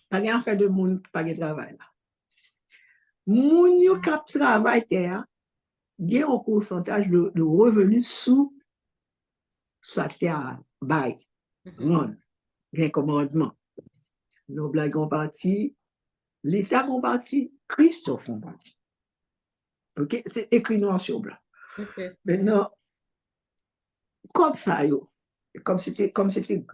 Speaker 3: Pas de faire de monde, pas de travail. Moun yo kap travail terre, il y a un pourcentage de revenus sous sa terre bail.
Speaker 1: Mhm.
Speaker 3: Non, il y a un commandement. Nos blagues en partie, l'État en partie, Christophe en partie. OK? C'est écrit noir sur blanc.
Speaker 1: OK.
Speaker 3: Maintenant, comme ça, yo, comme c'était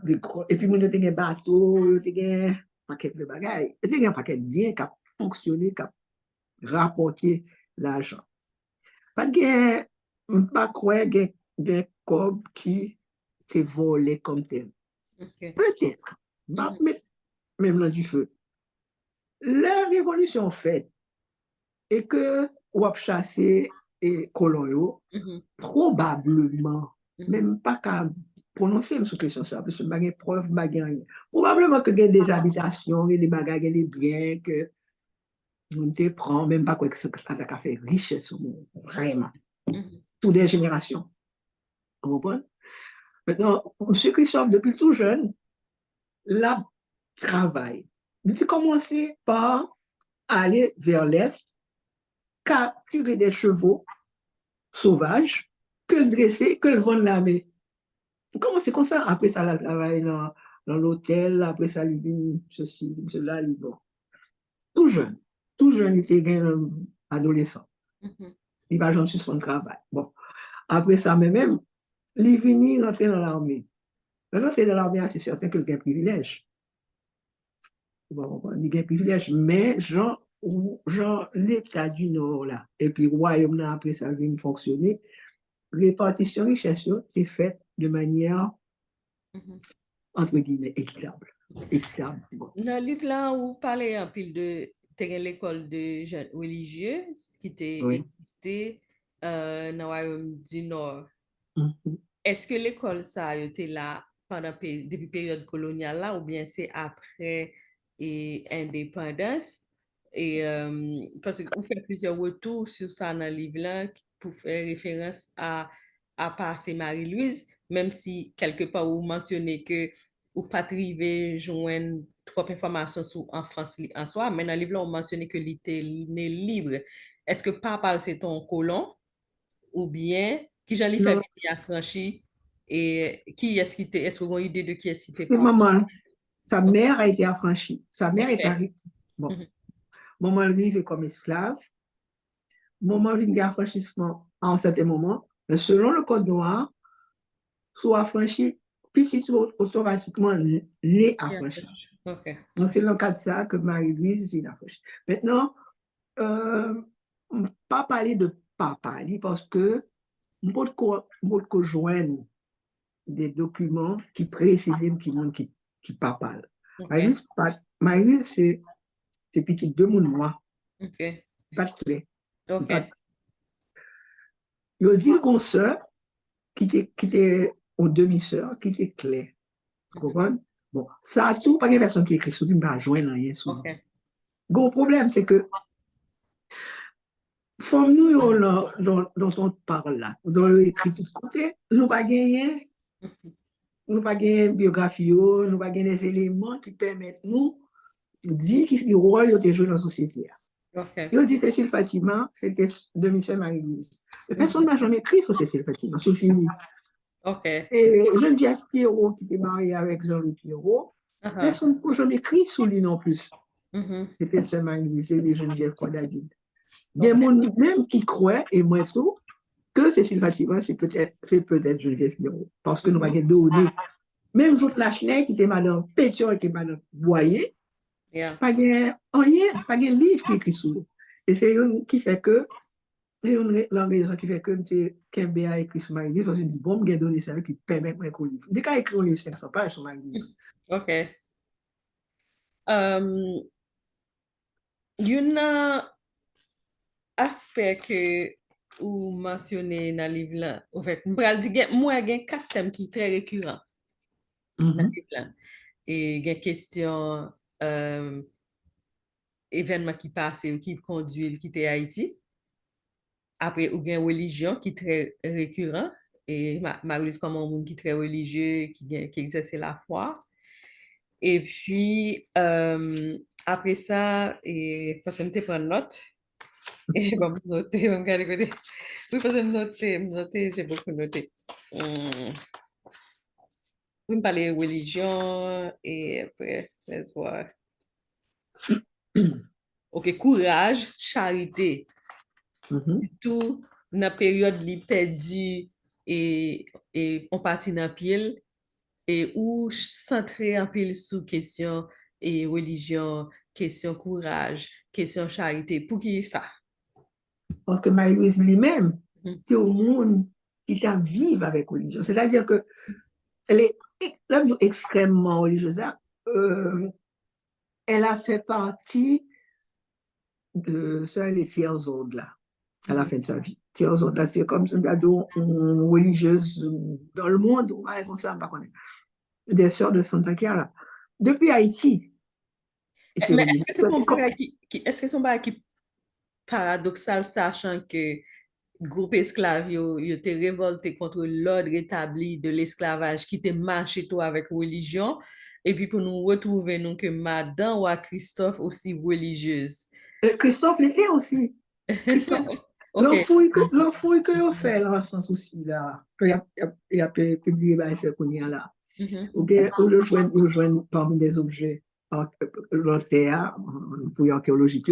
Speaker 3: des gros, et puis, nous avons des bateaux, nous avons un paquet de bagailles, nous avons un paquet de biens qui a fonctionné, qui a rapporté l'argent. Pas de pas quoi, des cob qui te volé comme tel.
Speaker 1: OK.
Speaker 3: Peut-être, bah,
Speaker 1: Mhm.
Speaker 3: mais même là du feu. La révolution faite et que ou a chassé et colon
Speaker 1: Mhm.
Speaker 3: probablement,
Speaker 1: Mhm.
Speaker 3: même pas qu'à prononcer une question ça, parce que je n'ai preuve, je n'ai rien. Probablement que il y a des habitations, il y a des bagages, il y a des biens que on ne prend même pas quoi que ce soit fait richesse au monde, vraiment,
Speaker 1: Mhm.
Speaker 3: toutes les générations. Vous comprenez? Maintenant, M. Christophe, depuis tout jeune, là, travaille. Il a commencé par aller vers l'Est, capturer des chevaux sauvages, que le dresser, que le vendre l'armée. Comment c'est comme ça? Après ça, il travaille dans l'hôtel, après ça, il vient ceci, cela, il bon. Tout jeune, il était adolescent.
Speaker 1: Mhm.
Speaker 3: Il va jamais sur son travail. Bon, après ça, même, il vient rentrer dans l'armée. Rentrer dans l'armée, c'est certain qu'il a un privilège. Bon, il a un privilège, mais genre l'État du Nord, là, et puis le royaume, là, après ça, vient fonctionner. répartition richesse, c'est fait de manière, entre guillemets, équitable. Bon.
Speaker 1: Dans le livre là, vous parlez un peu de l'école de jeunes religieux qui était
Speaker 3: Oui.
Speaker 1: existée dans le royaume du Nord.
Speaker 3: Mhm.
Speaker 1: Est-ce que l'école ça a été là depuis période coloniale là ou bien c'est après et indépendance? Et parce que vous faites plusieurs retours sur ça dans le livre là pour faire référence à passer Marie-Louise, même si quelque part vous mentionnez que ou pas arrivé joindre trop d'informations sur en France en soi, mais dans le livre là on mentionne que l'était né libre. Est-ce que papa c'est ton colon? Ou bien qui j'en ai fait
Speaker 3: Non,
Speaker 1: venir affranchi et qui est-ce qui était, est-ce que vous avez une idée de qui est-ce qui était
Speaker 3: c'est
Speaker 1: pas?
Speaker 3: maman. Sa
Speaker 1: Ok.
Speaker 3: mère a été affranchie. Sa mère est
Speaker 1: Ok.
Speaker 3: arrivée. Bon,
Speaker 1: Mhm.
Speaker 3: maman arrive comme esclave. Maman vient d'affranchissement à un certain moment. Mais selon le code noir, soit affranchi, puis automatiquement les
Speaker 1: Yeah.
Speaker 3: affranchi.
Speaker 1: Ok.
Speaker 3: Donc, c'est dans le cas de ça que Marie-Louise est affranchie. Maintenant, pas parler de papa, parce que nous pouvons joindre des documents qui précisent qui papa.
Speaker 1: Ok.
Speaker 3: Marie-Louise, c'est petit deux mots noirs,
Speaker 1: Ok.
Speaker 3: pas de trait.
Speaker 1: Ok.
Speaker 3: Il a dit qu'on sœur, qui était une demi-sœur, qui était claire. Tu
Speaker 1: Mhm.
Speaker 3: comprends? Bon, ça, tout, pas de personne qui écrit sur lui, pas joindre rien sur lui.
Speaker 1: Ok.
Speaker 3: Le problème, c'est que, comme nous, dans son parle là, nous avons écrit tout ce côté, nous pas gagné,
Speaker 1: Mhm.
Speaker 3: nous pas gagné biographie, nous pas gagné des éléments qui permettent nous de dire qui rôle il a joué dans la société.
Speaker 1: Ok.
Speaker 3: Il dit Cécile Fatima, c'était de Michel Marie-Louise. Personne
Speaker 1: Mhm.
Speaker 3: n'a jamais écrit sur Cécile Fatima, sauf fini.
Speaker 1: Ok.
Speaker 3: Et Geneviève Pierrot, qui était mariée avec Jean-Louis Pierrot,
Speaker 1: Uh-huh.
Speaker 3: personne n'a jamais écrit sur lui non plus.
Speaker 1: Mhm.
Speaker 3: C'était seulement Marie-Louise et Geneviève David. Il y a
Speaker 1: Ok.
Speaker 3: des gens même qui croient, et moi tout, que Cécile Fatima, c'est peut-être Geneviève Pierrot. Parce que nous
Speaker 1: Mhm.
Speaker 3: avons donné. Même Joute Lachenay, qui était Madame Pétion, qui était Madame Boyer,
Speaker 1: Yeah.
Speaker 3: pas de rien, pas de livre qui est écrit sur lui. Et c'est une qui fait que, c'est une raison qui fait que Kembe a écrit sur Marie-Louise, parce qu'il dit, bon, je vais donner ça qui permet de écrire un livre. Dès qu'il a écrit un livre 500 pages sur Marie-Louise.
Speaker 1: Ok. Il y a un aspect que vous mentionnez dans le livre là. En fait, moi, il y a quatre thèmes qui sont très récurrents dans le livre là. Et il y a question événement qui passe ou qui conduit quitter Haïti. Après, ou bien religion qui est très récurrent. Et Marie-Louise comme un monde qui est très religieux, qui exerce la foi. Et puis, après ça, et parce que je prendre note, et bon, noter, je vais regarder. Oui, parce que noter, j'ai beaucoup noté. Vous me parlez de religion, et après, laisse voir. Ok, courage, charité. Surtout dans la période li perdu et, on partit dans pile et où centré en pile sous question et religion, question courage, question charité. Pour qui ça?
Speaker 3: Parce que Marie-Louise lui-même,
Speaker 1: Mhm.
Speaker 3: c'est au monde qui t'a vivre avec religion. C'est-à-dire que elle est extrêmement religieuse. Elle a fait partie de ça, les tiers ordres là, à la
Speaker 1: Mhm.
Speaker 3: fin de sa vie. Tiers ordres là, c'est comme si une religieuse dans le monde, on va comme ça, on va connaître. Des sœurs de Santa Clara. Depuis Haïti, était
Speaker 1: Mais est-ce
Speaker 3: religieuse.
Speaker 1: que c'est pas un bagage est-ce que c'est un bagage qui paradoxal, sachant que groupe esclave yo te révolté contre l'ordre établi de l'esclavage qui te marché toi avec religion et puis pour nous retrouver nous que madame ou à Christophe aussi religieuse.
Speaker 3: Christophe l'était aussi. Christophe,
Speaker 1: Ok.
Speaker 3: l'enfouille que vous fait là, sans souci là, il a publié ce qu'on y a là.
Speaker 1: Mhm.
Speaker 3: Ok, ou le joindre parmi des objets terre, en fouille archéologique,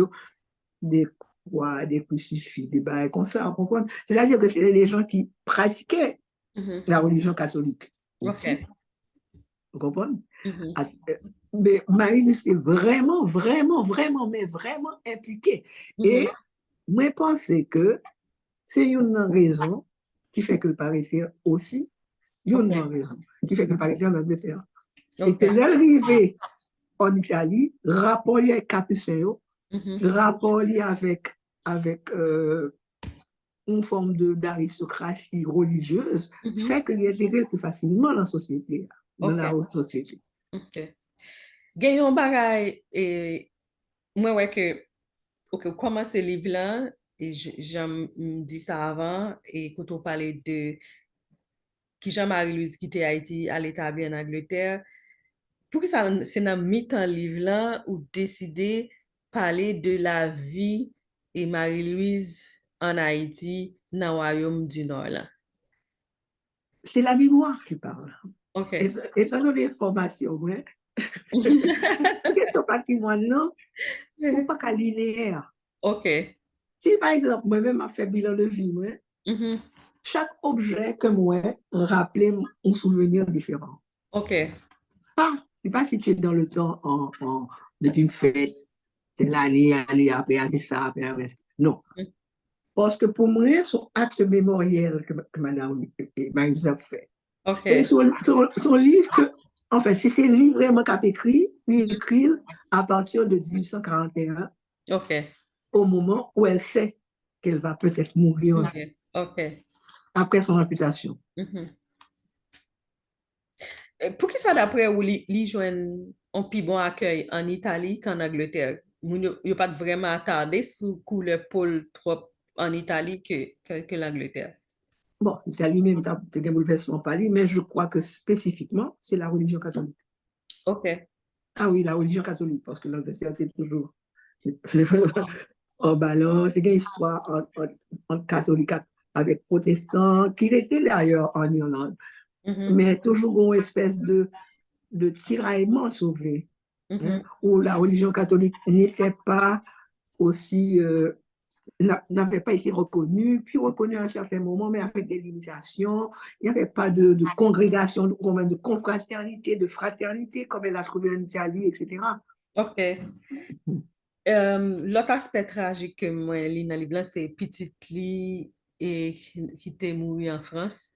Speaker 3: des croix, des crucifix, des bails comme ça, vous comprenez? C'est-à-dire que c'était des gens qui pratiquaient
Speaker 1: Mhm.
Speaker 3: la religion catholique aussi,
Speaker 1: Ok.
Speaker 3: vous comprenez?
Speaker 1: Mhm.
Speaker 3: Mais Marie-Louise est vraiment, vraiment, vraiment, mais vraiment impliquée.
Speaker 1: Mhm.
Speaker 3: Et moi, je pense que c'est une raison qui fait que le paraît aussi, il y a une raison, qui fait que le paraît en Angleterre. Et que l'arrivée en Italie, rapport avec Capucin, rapport avec une forme d'aristocratie religieuse, fait qu'il est intégré plus facilement dans la société, dans la haute société.
Speaker 1: Ok. Gayon bagay, moi, ouais, que, comment ce livre-là, et j'aime dit ça avant, et quand on parlait de qui Jean-Marie-Louise quitté Haïti à l'établi en Angleterre, pour que ça, c'est dans mi-temps livre-là ou décider parler de la vie et Marie-Louise en Haïti, dans le Royaume du Nord, là.
Speaker 3: C'est la mémoire qui parle.
Speaker 1: OK.
Speaker 3: Étant donné l'information, ouais. Question patrimoine, non? Ou pas qu'à linéaire.
Speaker 1: OK.
Speaker 3: Si, par exemple, moi-même, je fait bilan de vie, ouais, chaque objet que moi, rappelait un souvenir différent.
Speaker 1: OK.
Speaker 3: C'est pas situé dans le temps depuis une fête, c'est l'année après, c'est ça, après. Non. Parce que pour moi, c'est un acte mémoriel que Madame a fait.
Speaker 1: OK.
Speaker 3: Et son livre, en fait, si c'est un livre vraiment qu'a écrit, il écrit à partir de 1841,
Speaker 1: OK.
Speaker 3: au moment où elle sait qu'elle va peut-être mourir
Speaker 1: OK.
Speaker 3: après son amputation.
Speaker 1: Pour qui ça, d'après vous, li joignent un plus bon accueil en Italie qu'en Angleterre? Moun yo pas vraiment attardé sous coup le pôle trop en Italie que l'Angleterre.
Speaker 3: Bon, l'Italie même, tu as des bouleversements par lui, mais je crois que spécifiquement, c'est la religion catholique.
Speaker 1: OK.
Speaker 3: Ah oui, la religion catholique, parce que l'Angleterre, c'est toujours en balance. Il y a une histoire entre catholiques avec protestants, qui était d'ailleurs en Irlande, mais toujours une espèce de tiraillement sauvé, où la religion catholique n'était pas aussi, n'avait pas été reconnue, puis reconnue à un certain moment, mais avec des limitations. Il n'y avait pas de congrégation, de confraternité, de fraternité, comme elle a trouvé en Italie, etc.
Speaker 1: OK. L'autre aspect tragique que moi, li nan livre là, c'est petite li et qui était mouru en France.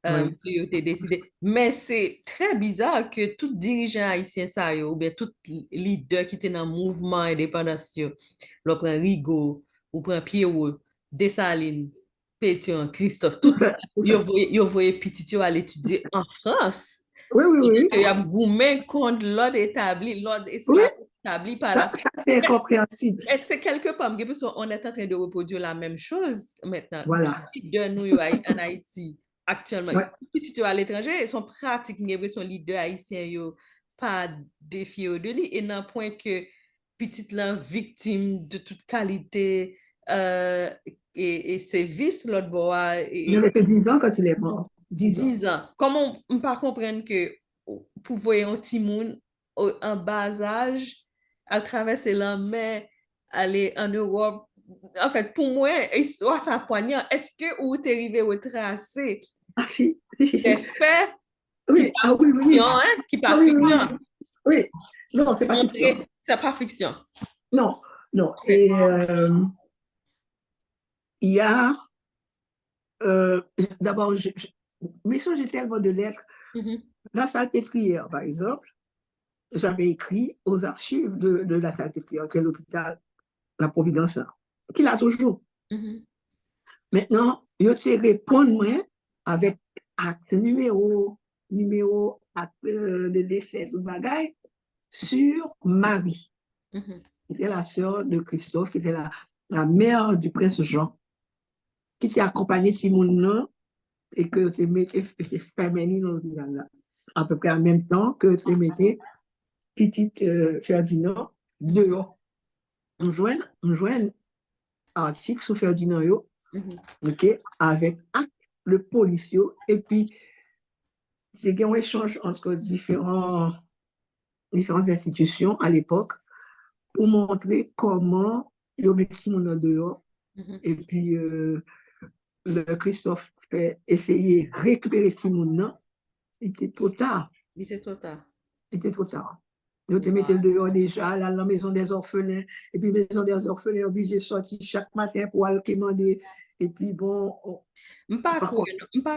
Speaker 3: Oui.
Speaker 1: Que yo te décidé. Mais c'est très bizarre que tout dirigeant haïtien ça yo, ou bien tout leader qui était dans le mouvement indépendance, yo, l'on prend Rigaud, ou prend Pierrot, Dessalines, Pétion, Christophe,
Speaker 3: Tout
Speaker 1: tout
Speaker 3: ça, tout ça.
Speaker 1: yo voyé petit yo aller étudier en France.
Speaker 3: Oui, oui, oui.
Speaker 1: Il y a gourmet contre l'ordre établi, l'ordre
Speaker 3: Oui,
Speaker 1: établi par la
Speaker 3: ça c'est incompréhensible.
Speaker 1: et c'est quelque part, on est en train de reproduire la même chose maintenant.
Speaker 3: Voilà.
Speaker 1: Les leaders nous en Haïti actuellement,
Speaker 3: Ouais.
Speaker 1: puis tu à l'étranger, ils sont pratiquement son leader haïtien yo pas défié de lui et non point que petite là victime de toute qualité et service l'autre bois
Speaker 3: Il n'avait que 10 ans quand il est mort. 10 ans.
Speaker 1: 10 ans. Comment on pas comprendre que pour voir un petit monde en bas âge, à traverser la mer, aller en Europe. En fait, pour moi, histoire ça poignant. Est-ce que vous êtes arrivé au tracé
Speaker 3: Ah si.
Speaker 1: des faits qui
Speaker 3: Oui,
Speaker 1: pas
Speaker 3: ah oui, oui.
Speaker 1: fiction, hein? Qui pas
Speaker 3: Ah oui, oui,
Speaker 1: fiction.
Speaker 3: oui. Non, c'est pas fiction.
Speaker 1: C'est pas fiction.
Speaker 3: Non, non. Et il y a, d'abord, mais ça, j'ai tellement de lettres. La Salpêtrière, par exemple, j'avais écrit aux archives de la Salpêtrière, qui est l'hôpital La Providence, qui l'a toujours. Maintenant, je te réponds moi avec acte numéro, acte de décès ou bagaille sur Marie, qui était la sœur de Christophe, qui était la mère du prince Jean, qui était accompagnée de Simon et que tu mettais féminine à peu près en même temps que tu mettais petite Ferdinand dehors. On joue un article sur Ferdinand, ok, avec le policier, et puis c'est un échange entre différentes institutions à l'époque pour montrer comment ils ont mis Simon dehors. Et puis le Christophe fait essayer de récupérer Simon. Il était trop tard.
Speaker 1: Il était trop tard.
Speaker 3: Il était trop tard. Ils te mettaient dehors déjà, à la maison des orphelins. Et puis, maison des orphelins, obligé de sortir chaque matin pour aller commander Et puis bon,
Speaker 1: M'pa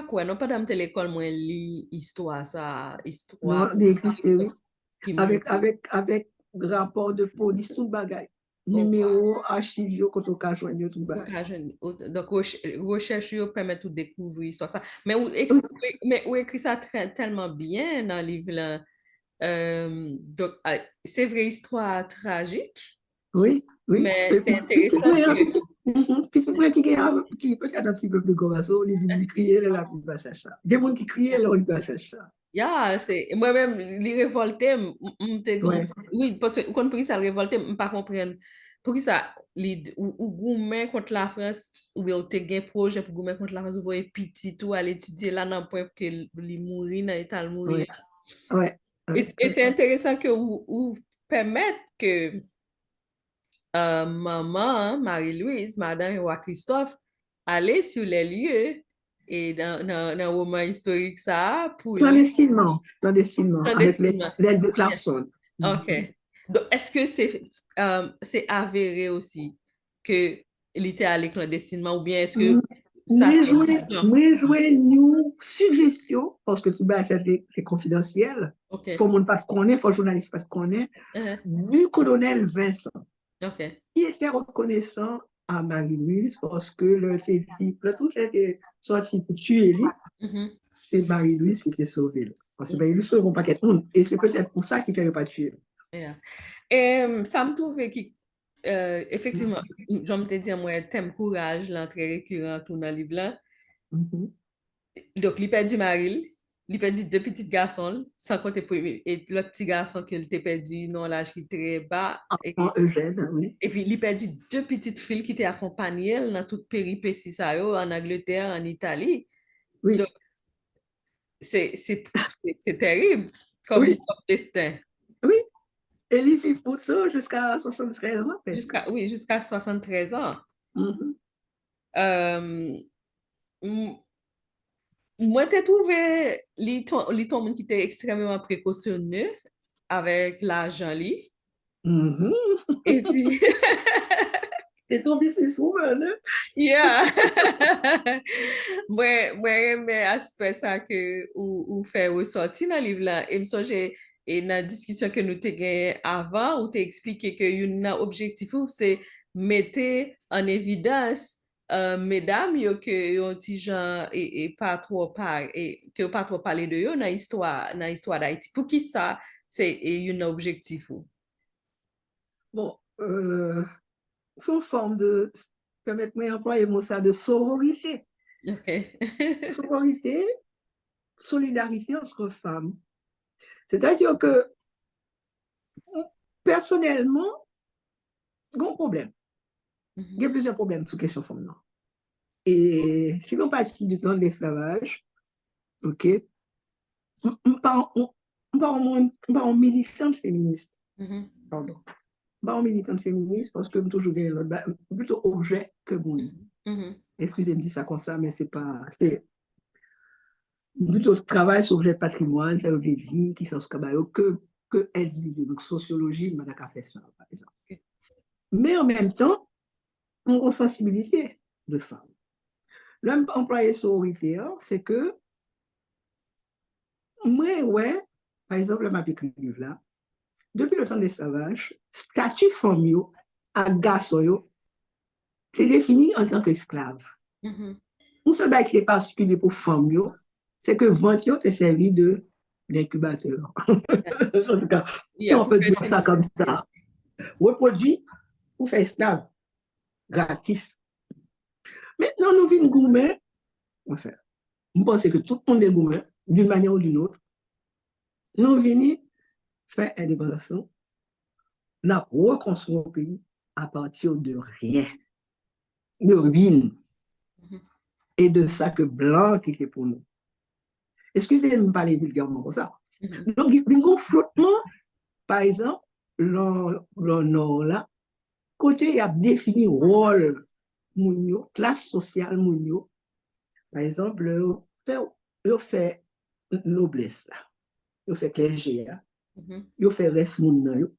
Speaker 1: quoi, non, pendant que l'école, moi, lit
Speaker 3: non,
Speaker 1: histoire,
Speaker 3: il existe, oui.
Speaker 1: qui me
Speaker 3: Avec rapport de police, tout bagage.
Speaker 1: oh,
Speaker 3: Numéro, archive, quand on peut joindre tout
Speaker 1: ou
Speaker 3: bagage.
Speaker 1: donc, recherche yo permet de découvrir l'histoire ça. Mais
Speaker 3: Oui,
Speaker 1: ou écrit ça tellement bien dans le livre là. Donc, c'est vrai histoire tragique,
Speaker 3: oui, oui.
Speaker 1: mais
Speaker 3: Et
Speaker 1: c'est
Speaker 3: puis,
Speaker 1: intéressant que...
Speaker 3: petit point qui peut être un petit peu plus comme ça, on dit, lui crier, là, il passage ça. Des gens qui crient, là, il passage ça.
Speaker 1: Yeah, moi-même, les révoltés,
Speaker 3: Ouais,
Speaker 1: oui, parce que quand pour qui ça le révolté, je pas comprendre. Pour qui ça, ou goumen contre la France, ou bien te gen projet pour goumen contre la France, ou voyez petit tout, aller étudier là, dans le point que li mourir, dans l'état de mourir.
Speaker 3: ouais, ouais, ouais,
Speaker 1: Et c'est intéressant que vous permettre que maman, Marie-Louise, Madame et Christophe, aller sur les lieux et dans le roman historique ça, pour lire
Speaker 3: clandestinement, avec
Speaker 1: clandestinement.
Speaker 3: l'aide de
Speaker 1: Yeah.
Speaker 3: Clarkson.
Speaker 1: OK. Donc, est-ce que c'est avéré aussi que il était allé clandestinement ou bien est-ce que ça c'est fiction?
Speaker 3: Moi, jouer une suggestion, parce que tout bas, c'est confidentiel.
Speaker 1: OK.
Speaker 3: Faut mon pas connaître, faut journaliste pas connaître,
Speaker 1: Uh-huh.
Speaker 3: du colonel Vincent,
Speaker 1: OK.
Speaker 3: qui était reconnaissant à Marie-Louise parce que le tout c'était sorti pour tuer lui,
Speaker 1: Mhm.
Speaker 3: c'est Marie-Louise qui s'est sauvée. Parce que Marie-Louise sauve un paquet de monde. Et c'est peut-être pour ça qu'il ne fait pas tuer.
Speaker 1: Yeah. Et ça me trouve que, effectivement, je me dit, moi, thème courage, l'entrée récurrent tout dans le livre là.
Speaker 3: Mhm.
Speaker 1: Donc, il perdu Maril, il perdu deux petits garçons, sans compter et l'autre petit garçon qu'il t'a perdu, non, l'âge qui est très bas.
Speaker 3: En Eugène, oui.
Speaker 1: Et puis, il perdu deux petites filles qui étaient accompagnées elle, dans toute péripétie, ça, yo, en Angleterre, en Italie.
Speaker 3: Oui,
Speaker 1: Donc, c'est c'est- c'est terrible comme
Speaker 3: oui,
Speaker 1: comme destin.
Speaker 3: oui. Et il vit pour ça jusqu'à 73 ans, presque.
Speaker 1: Oui, jusqu'à 73 ans.
Speaker 3: Mhm.
Speaker 1: Euh, m- Moi, t'ai trouvé li ton monde qui était extrêmement précautionneux avec l'argent li.
Speaker 3: Mhm.
Speaker 1: Et puis,
Speaker 3: C'est son business woman, hein?
Speaker 1: yeah. Mais aspect ça que ou fait ressortir dans le livre là. Et me songe et dans la discussion que nous t'ai gagné avant, où t'ai expliqué que un objectif ou c'est mettre en évidence mesdames yo que yon ti gens et pas trop par et que pas trop parler de yo dans histoire d'Haïti. Pour qui ça c'est un objectif ou?
Speaker 3: Bon, sous forme de, permettez-moi d'employer mon ça, de sororité.
Speaker 1: OK.
Speaker 3: Sororité, solidarité entre femmes. C'est-à-dire que, personnellement, il y a un problème. Il y a
Speaker 1: Mhm.
Speaker 3: plusieurs problèmes sur la question femmes. Et si l'on partit du temps de l'esclavage, OK, on parle en militante féministe.
Speaker 1: Mhm.
Speaker 3: Pardon. Pas en militante féministe parce que toujours plutôt objet que bon.
Speaker 1: Mhm. Mhm.
Speaker 3: Excusez-moi de dire ça comme ça, mais c'est pas. C'est plutôt travail sur objet de patrimoine, ça veut dire qui sont ce que individu. Donc, sociologie, on a fait ça, par exemple. Mais en même temps, on a une sensibilité de femme. L'homme employé sororité, c'est que, moi, ouais, par exemple, le m'a écrit livre là, depuis le temps de l'esclavage, statut femme à garçon, c'est défini en tant qu'esclave.
Speaker 1: Mhm.
Speaker 3: Un seul bail qui est particulier pour femme, c'est que ventre est servi d'incubateur. En tout cas, si
Speaker 1: Yeah,
Speaker 3: on
Speaker 1: pour
Speaker 3: peut
Speaker 1: faire
Speaker 3: dire ça comme ça. Reproduit ou fait esclave, gratis. Maintenant, nous vîmes gourmet, enfin, je pense que tout le monde est gourmet, d'une manière ou d'une autre. Nous venons faire indépendance, nous reconstruire le pays à partir de rien, de ruines,
Speaker 1: Mhm.
Speaker 3: et de ça que blanc qui était pour nous. Excusez-moi de me parler vulgairement comme ça.
Speaker 1: Mhm.
Speaker 3: Donc, il y a un flottement, par exemple, le nord là, côté il a défini rôle mounio, classe sociale mounio, par exemple, il fait noblesse là, il fait clergé là,
Speaker 1: Mhm.
Speaker 3: il fait reste moun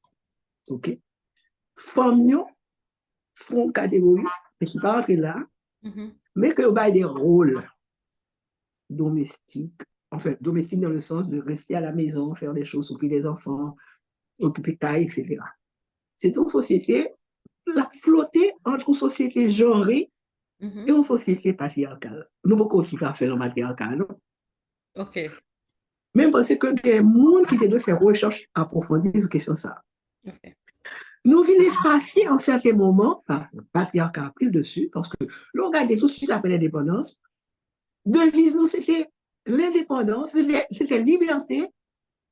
Speaker 3: ok? Femme yo font catégorie, mais qui pas rentrer là, mais que y a des rôles domestiques, enfin, domestiques dans le sens de rester à la maison, faire des choses, s'occuper des enfants, occuper taille, etc. C'est une société, la flotter entre une société genrée et une société patriarcale. Nous ne pouvons pas faire le matriarcal, non?
Speaker 1: OK.
Speaker 3: Même parce que des gens qui de faire recherche approfondie sur question ça.
Speaker 1: OK.
Speaker 3: Nous venons effacer en certains moments, par le patriarcat a pris le dessus, parce que l'on regarde tout de suite après l'indépendance, devise nous, c'était l'indépendance, c'était liberté,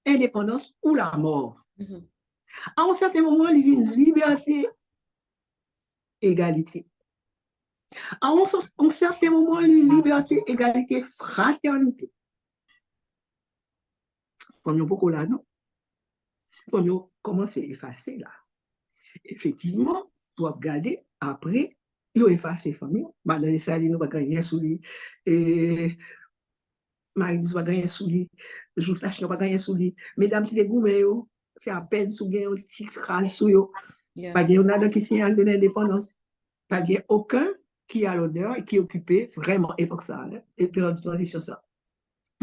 Speaker 3: indépendance ou la mort. À un certain moment, il y a liberté, égalité. À un certain moment, il y a liberté, égalité, fraternité. Comme nous beaucoup là, non? Comme nous commençons à effacer là. Effectivement, tu vas regarder après, il a effacé famille. Dans les salles, nous va gagner sous lui. Et Marie va gagner sous lui. Je ne va gagner sous lui. Mesdames qui gourmets, c'est à peine sous gain, petit crâne sous yo. Pas de nada qui signale de l'indépendance. Pas de aucun qui a l'honneur et qui est occupé vraiment et pour ça, et période de transition ça.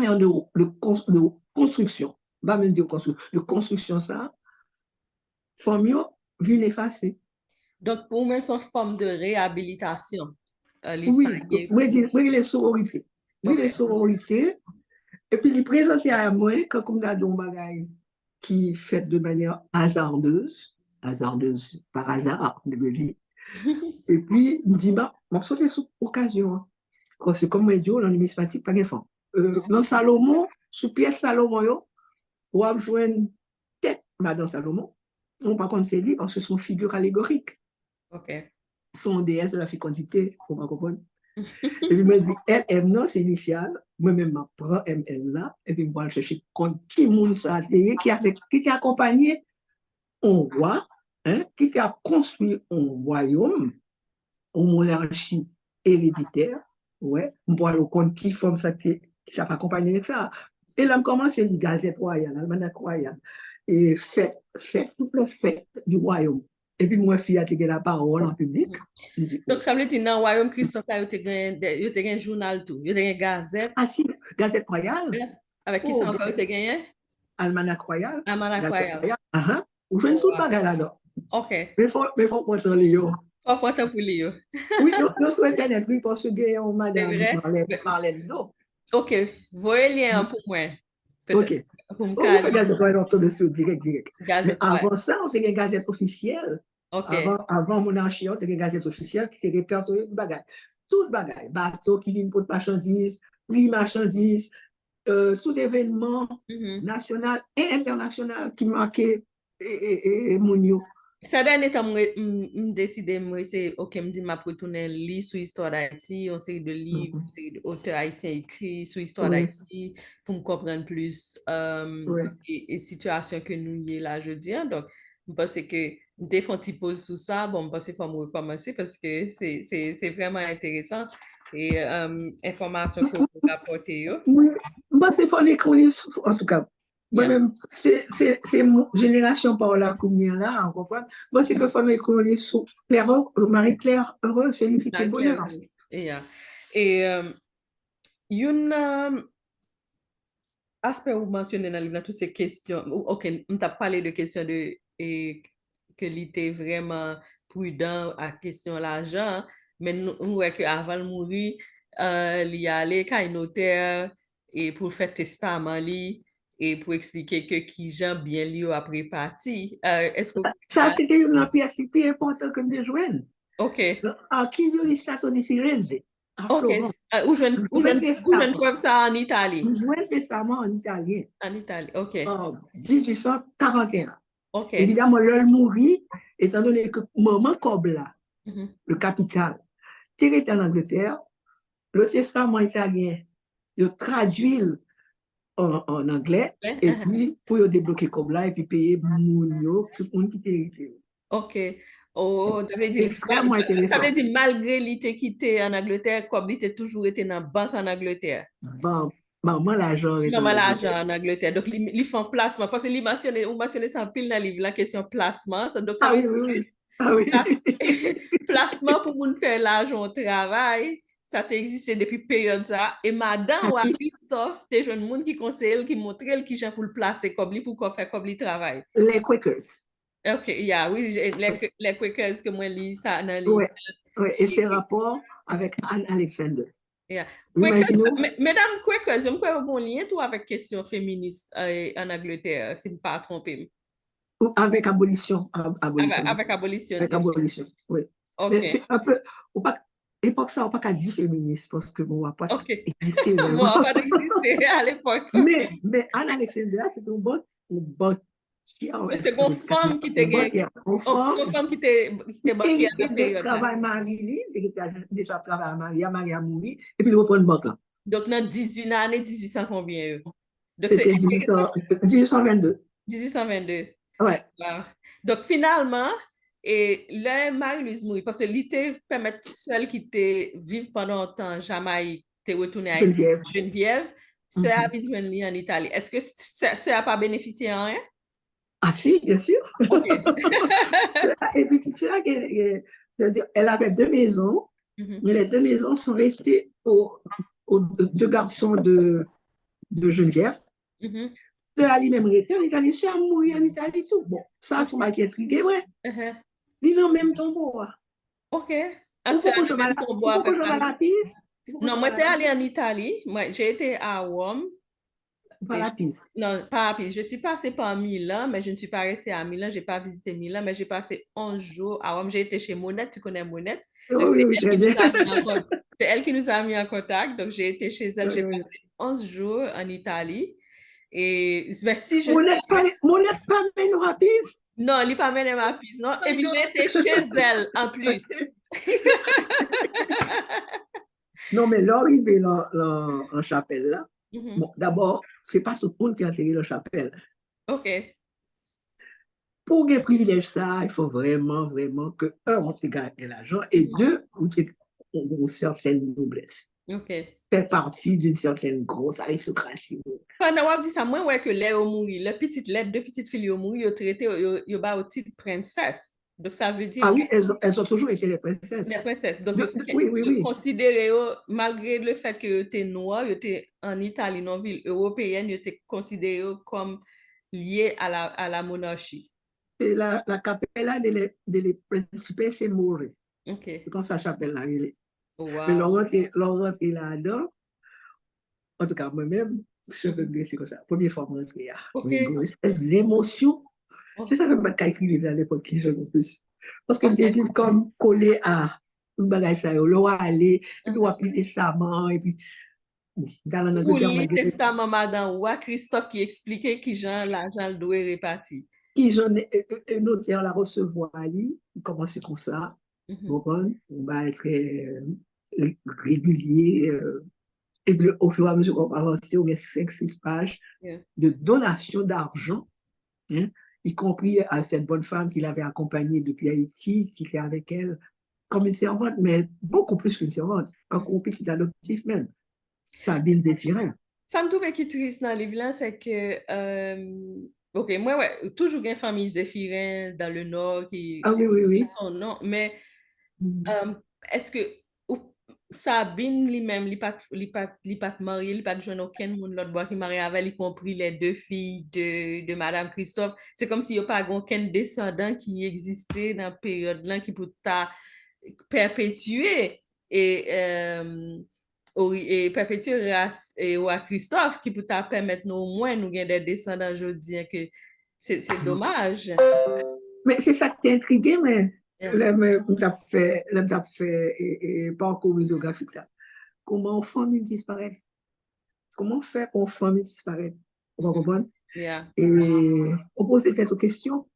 Speaker 3: Et en de construction, pas même dire construction, de construction ça, famille vu l'effacer.
Speaker 1: Donc, pour moi, c'est une forme de réhabilitation.
Speaker 3: Oui, oui, les sororités. Oui, les sororités. Et puis, les présenter à moi quand on a des bagages qui fait de manière hasardeuse par hasard, je me dis. Et puis, il me dit, bah, on saute sous occasion. Parce que, comme je dis, dans le numismatique, pas d'enfant. Dans Salomon, sous pièce Salomon, on va jouer une tête, Madame Salomon. On, par contre, c'est lui parce que c'est une figure allégorique.
Speaker 1: OK.
Speaker 3: Son déesse de la fécondité, faut pas comprendre. Et puis, il me dit, elle, non, c'est initial. Moi-même, je prends elle là, et puis, je vais chercher qui monde ça qui t'a accompagné un roi, hein, qui t'a construit un royaume, une monarchie héréditaire. Ouais, je vais le compte qui forme ça, qui t'a accompagné avec ça. Et là, je commence à lire Gazette royale, l'almanach royal, et fête du royaume. Et puis, moi, fille a été la parole en public.
Speaker 1: Donc, ça veut dire dans le royaume Christophe, il y a un journal tout, il y a une gazette.
Speaker 3: Ah si, Gazette royale.
Speaker 1: Avec qui ça encore il y a gagné?
Speaker 3: Almanach royal.
Speaker 1: Almanach royal.
Speaker 3: Ou je ne suis pas là-dedans.
Speaker 1: OK.
Speaker 3: Mais il faut pas s'en lire.
Speaker 1: Pas pour pour lire.
Speaker 3: Oui, nous sur Internet, oui, parce que il y a madame Marlène Do.
Speaker 1: OK. Voyez le lien pour moi.
Speaker 3: OK.
Speaker 1: Pour me
Speaker 3: On fait
Speaker 1: caler.
Speaker 3: Gazette royale, on tombe sur direct. Mais
Speaker 1: Gazette
Speaker 3: avant
Speaker 1: royale.
Speaker 3: ça, on fait une gazette officielle.
Speaker 1: OK.
Speaker 3: Avant monarchie, on fait une gazette officielle qui répertorie tout bagage. Tout bagage. Bateau qui vient pour marchandises, prix marchandises, tout événement national et international qui marquait Mounio.
Speaker 1: Ça dernier temps, je décidé, c'est OK, me dit m'a retourner lire sur l'histoire d'Haïti, on série de livres, une série d'auteurs haïtiens écrits sur l'histoire d'Haïti pour me comprendre plus et situation que nous y est là jeudi. Donc, je pense que des fois, tu poses sur ça, bon, je pense qu'il faut me recommencer parce que c'est vraiment intéressant et information que vous apportez.
Speaker 3: Oui, c'est fallait qu'on les, en tout cas, moi-même, c'est génération par là, combien là, on comprend. Moi, c'est que fallait qu'on les sous Marie-Claire heureuse, félicité, bonheur.
Speaker 1: Et une aspect où vous mentionnez dans le livre, toutes ces questions, OK, on t'a parlé de questions de que l'était vraiment prudent à question de l'argent, mais nous voyons qu'avant de mourir, il y allait qu'à un notaire et pour faire testament et pour expliquer que qui Jean bien lui après parti. Est-ce que
Speaker 3: ça c'était une pièce plus importante que de joindre.
Speaker 1: OK.
Speaker 3: À qui lui Stato di Firenze, à Florence.
Speaker 1: Où je trouve ça en Italie?
Speaker 3: Nous jouons le testament en italien.
Speaker 1: En Italie, OK.
Speaker 3: En 1841.
Speaker 1: OK.
Speaker 3: Évidemment, l'heure mourit, étant donné que maman Kobla, le capital, était en Angleterre, le testament italien, il traduit en anglais, et puis pour débloquer Kobla et puis payer Mounio, tout le monde qui était hérité.
Speaker 1: OK. Oh, ça veut dire malgré l'été quitté en Angleterre, comme il était toujours été dans la banque en Angleterre.
Speaker 3: Bon, maman l'argent est
Speaker 1: en Angleterre. Donc, ils font placement. Parce que vous mentionnez ça en pile dans le livre, la question placement. Donc, ça veut dire
Speaker 3: oui. Ah oui.
Speaker 1: Placement pour moun faire l'argent au travail, ça t'existe depuis période ça. Et madame ou à Christophe, t'es jeune monde qui conseille, qui montre qui j'ai pour le placer comme lui pour qu'on fait comme lui travail.
Speaker 3: Les Quakers.
Speaker 1: OK, yeah, oui, les Quakers que moi lis ça dans les.
Speaker 3: Ouais, ouais, et c'est rapport avec Anne Alexander.
Speaker 1: Yeah.
Speaker 3: Imaginons.
Speaker 1: Mesdames Quakers, je me crois bon lien tout avec question féministe en Angleterre, si je ne pas trompé.
Speaker 3: Avec abolition. Abolition.
Speaker 1: Avec abolition.
Speaker 3: Avec abolition, oui.
Speaker 1: OK.
Speaker 3: Mais c'est un peu, époque ça, on n'a pas qu'à dire féministe parce que bon, on va pas exister.
Speaker 1: Moi, on va pas exister à l'époque.
Speaker 3: Mais Anne Alexander, c'est une bonne
Speaker 1: c'est une femme qui était femme qui était banquière à la période.
Speaker 3: Travail Marie, il était déjà travaillé à Marie a mouru, et puis il reprend une banque là.
Speaker 1: Donc, dans 18 années, 1800 combien?
Speaker 3: C'était 1822.
Speaker 1: 1822.
Speaker 3: Ouais.
Speaker 1: Donc, finalement, et là, Marie-Louise mourit parce que l'été permet seul qui était vivre pendant un temps Jamaïque, t'es retourné à Geneviève, c'est a bien joindre en Italie. Est-ce que ça n'a pas bénéficié en rien?
Speaker 3: Ah si, bien sûr.
Speaker 1: Okay.
Speaker 3: Et puis, tu sais, elle avait 2 maisons, mais les 2 maisons sont restées aux 2 garçons de Geneviève. Sœur Ali même restée en Italie, sœur mourir en Italie, tout. Bon, ça, c'est ma qui intrigué, ouais. Il est dans le même tombeau.
Speaker 1: OK.
Speaker 3: Pourquoi je vais à la piste?
Speaker 1: Non, moi, j'étais allée en Italie. J'ai été à Rome.
Speaker 3: Pas la Pise.
Speaker 1: Non, pas à Pise. Je suis passée par Milan, mais je ne suis pas restée à Milan. Je n'ai pas visité Milan, mais j'ai passé 11 jours à Rome. J'ai été chez Monette. Tu connais Monette?
Speaker 3: Oui, très bien.
Speaker 1: C'est elle qui nous a mis en contact. Donc, j'ai été chez elle. J'ai passé 11 jours en Italie. Et si je
Speaker 3: Monette pas mène à Pise?
Speaker 1: Non, elle n'est pas mené à Pise, non. Et puis, j'ai été chez elle, en plus.
Speaker 3: Non, mais l'arrivée en chapelle là, bon, d'abord, ce n'est pas tout le monde qui a atterri la chapelle.
Speaker 1: OK.
Speaker 3: Pour gagner privilège ça, il faut vraiment, vraiment que, un, on se gagne l'argent, et deux, on ait une certaine noblesse.
Speaker 1: OK.
Speaker 3: Faire partie d'une certaine grosse aristocratie.
Speaker 1: Pendant que dit ça, moi, ouais, que les ont mouru, les petites lettres, deux petites filles ont mouru, ils ont traité, ils ont au titre princesse. Donc, ça veut dire.
Speaker 3: Ah oui, elles ont toujours été les princesses.
Speaker 1: Les princesses. Donc,
Speaker 3: oui.
Speaker 1: Considéré, malgré le fait que tu es noir, tu étais en Italie, dans une ville européenne, tu étais considéré comme lié à la monarchie.
Speaker 3: Et la capella des principes, c'est Moré.
Speaker 1: Okay.
Speaker 3: C'est comme ça s'appelle la ville.
Speaker 1: Wow.
Speaker 3: Mais Laurent est là-dedans. En tout cas, moi-même, je veux c'est comme ça. Première fois que je rentre là. Une espèce d'émotion. C'est ça que je m'ai écrit à l'époque qui je le plus. Parce que j'ai vu comme collé à une bagaille ça, le roi aller, et puis on a pris le testament, et puis dans
Speaker 1: le testament, madame, ou à Christophe qui expliquait qui Jean l'argent doit répartir.
Speaker 3: Qui j'en ai notaire la recevoir, il commence comme ça. On va être régulier. Et puis, au fur et à mesure qu'on va avancer, on a 5-6 pages de donation d'argent, y compris à cette bonne femme qu'il avait accompagnée depuis Haïti, qui était avec elle comme une servante, mais beaucoup plus qu'une servante, comme un petit adoptif même. Sabine Zéphirin.
Speaker 1: Ça me trouve qui triste dans le livre, c'est que, OK, moi, ouais, toujours une famille Zéphirin dans le Nord qui
Speaker 3: oui.
Speaker 1: son nom, mais est-ce que Sabine lui-même, il pas marié, il pas joindre aucun monde l'autre bois qui marié avec, y compris les 2 filles de Madame Christophe. C'est comme s'il n'y a pas aucun descendant qui existait dans la période-là qui peut perpétuer et perpétuer race et à Christophe qui peut permettre nous au moins nous gagner des descendants aujourd'hui que c'est dommage.
Speaker 3: Mais c'est ça qui est intrigué, mais l'homme fait parcours muséographique là. Comment une famille disparaît? Comment faire pour une famille disparaître? On va comprendre? Et on pose cette question.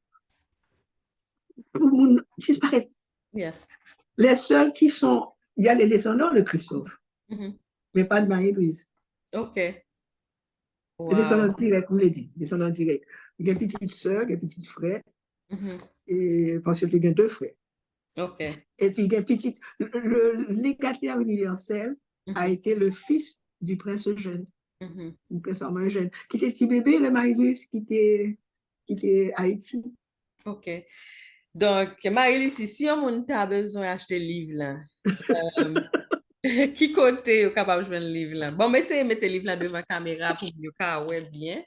Speaker 3: Pour disparaître. Les seuls qui sont, il y a les descendants de Christophe, mais pas de Marie-Louise.
Speaker 1: OK.
Speaker 3: C'est descendants directs, vous l'avez dit, descendants directs. Il y a une petite soeur, il y a un petit frère, et parce qu'il y a 2 frères.
Speaker 1: OK.
Speaker 3: Et puis, il y a une petite, le légataire universel a été le fils du prince Eugène, du prince Armand Eugène, qui était petit bébé, le Marie-Louise, qui était à Haïti.
Speaker 1: OK. Donc, Marie-Lucie, si on a besoin d'acheter le livre là, euh, qui côté est capable de jouer le livre là? Bon, mais c'est mettre le livre là devant la caméra pour que vous ouais bien.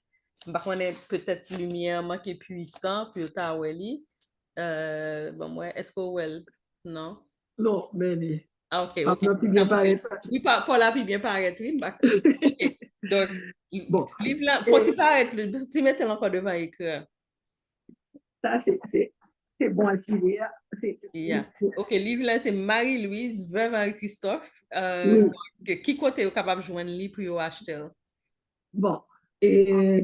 Speaker 1: Par contre, peut-être lumière manque puissant pour que ouais li. Bon, ouais, est-ce que ouais, non?
Speaker 3: Non, mais
Speaker 1: Ah, ok,
Speaker 3: on
Speaker 1: ok.
Speaker 3: a pu
Speaker 1: Ça
Speaker 3: bien
Speaker 1: me fait-
Speaker 3: paraître.
Speaker 1: Oui, pas là, puis bien paraître, oui. Ok. Donc,
Speaker 3: Bon,
Speaker 1: livre là, faut-il
Speaker 3: et
Speaker 1: paraître, si mettez encore devant l'écran.
Speaker 3: ça, c'est bon à tirer.
Speaker 1: Yeah. Ok, livre là, c'est Marie-Louise, veuve Henri-Christophe.
Speaker 3: Oui,
Speaker 1: Qui côté est capable de joindre livre pour acheter?
Speaker 3: bon. Et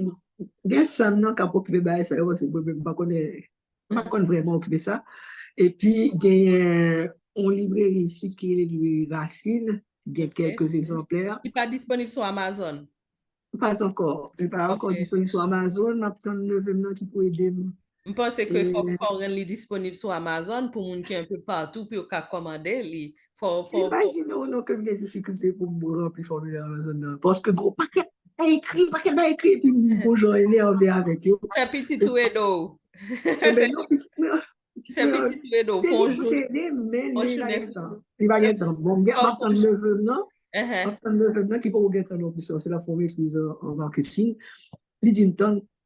Speaker 3: il y a seulement qui a occupé ça, parce que je ne pas vraiment occupé ça. Et puis, il y a une librairie ici qui est librairie Racine, il y a
Speaker 1: Ok.
Speaker 3: quelques exemplaires.
Speaker 1: Il n'est pas disponible sur Amazon.
Speaker 3: Pas encore. Il n'est pas encore
Speaker 1: Ok.
Speaker 3: disponible sur Amazon. Je vais le neveu qui peut aider.
Speaker 1: Je pense que
Speaker 3: Et
Speaker 1: faut rendre les disponible sur Amazon pour les gens qui sont un peu partout, puis au commander.
Speaker 3: imaginez non, que des difficultés pour me remplir le formulaire Amazon. Parce que gros paquet a écrit, paquet a écrit, puis bonjour énervé avec eux.
Speaker 1: C'est un petit touedo.
Speaker 3: Eh bien, non,
Speaker 1: C'est un petit touedo.
Speaker 3: c'est lui pour t'aider, mais
Speaker 1: On
Speaker 3: il
Speaker 1: joue
Speaker 3: va
Speaker 1: des...
Speaker 3: gagner temps. Il va gagner temps. Bon, maintenant, le neveu, non, maintenant, le neveu, qui peut gagner temps non plus, c'est la formule en marketing. Il dit,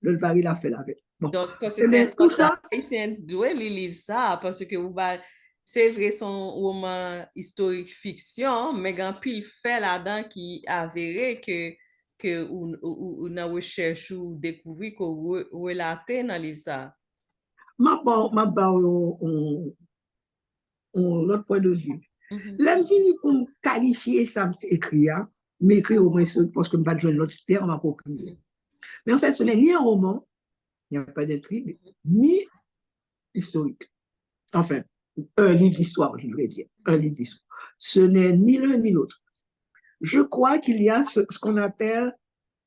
Speaker 3: le pari, il a fait la veille. Bon.
Speaker 1: Donc, parce que
Speaker 3: Eh
Speaker 1: c'est
Speaker 3: bien, tout
Speaker 1: important,
Speaker 3: ça,
Speaker 1: haïtien doit lire ça, parce que c'est vrai, son roman historique fiction, mais il y a un pile fait là-dedans qui avéré que ou dans recherche ou découvrir qu'on relaté dans le livre ça.
Speaker 3: ma part, l'autre point de vue.
Speaker 1: Mhm.
Speaker 3: L'homme finit pour me qualifier ça, écrit, mais écrit au moins parce que je ne vais pas jouer l'autre terme approprié.
Speaker 1: Mhm.
Speaker 3: Mais en fait, ce n'est ni un roman, il n'y a pas d'intrigue, ni historique. Enfin, un livre d'histoire, je voudrais dire. Un livre d'histoire. Ce n'est ni l'un ni l'autre. Je crois qu'il y a ce qu'on appelle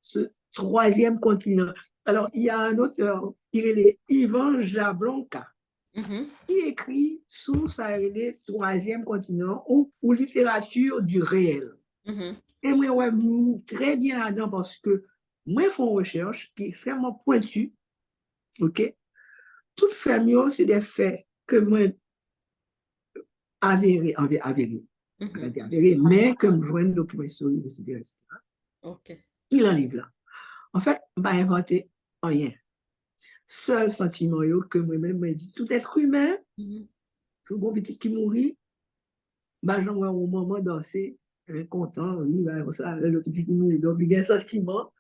Speaker 3: ce troisième continent. Alors, il y a un auteur, il est Ivan Jablonka,
Speaker 1: Mhm.
Speaker 3: qui écrit sous sa troisième continent ou littérature du réel.
Speaker 1: Mhm.
Speaker 3: Et moi, ouais, très bien là-dedans parce que moi, je fais une recherche qui est extrêmement pointue. OK? Toutes familles, c'est des faits que moi, avérés,
Speaker 1: Mhm.
Speaker 3: mais que je vois un document historique, etc., etc.
Speaker 1: OK.
Speaker 3: Il en livre là. En fait, je n'ai inventé rien. Seul sentiment que moi-même, je dis, tout être humain,
Speaker 1: Mhm.
Speaker 3: tout bon petit qui mourit, bah, j'en vois au moment danser, content, oui, bah, ça, le petit qui mourit. Donc, il y a un sentiment,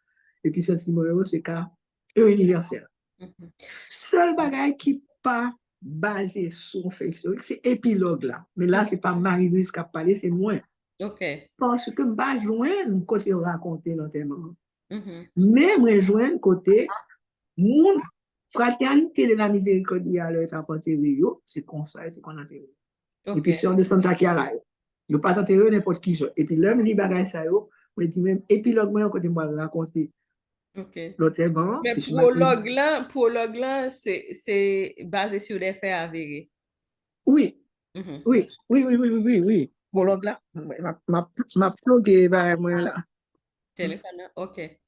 Speaker 3: et puis sentiment, c'est qu'un universel.
Speaker 1: Mhm.
Speaker 3: Seul bagage qui pas basé sur Facebook, c'est épilogue là. Mais là, c'est pas Marie-Louise qui a parlé, c'est moi.
Speaker 1: OK.
Speaker 3: Parce que je joindre côté raconter l'enterrement.
Speaker 1: Mhm.
Speaker 3: Mais moi joindre côté mon fraternité de la miséricorde à leur enterré, c'est comme ça, c'est qu'on enterré. Et puis
Speaker 1: OK.
Speaker 3: sœur de Santa Clara. Yo pas enterré n'importe qui. Et puis l'homme li bagay ça yo, moi dit même épilogue moi côté moi raconter
Speaker 1: OK.
Speaker 3: l'enterrement,
Speaker 1: Mais
Speaker 3: puis je m'a
Speaker 1: prologue là, c'est basé sur des faits avérés.
Speaker 3: oui.
Speaker 1: Mhm.
Speaker 3: Oui, oui, oui, oui, oui, oui, oui. Bon, donc là, ma plugué, bah, moi, là.
Speaker 1: Téléphone, OK.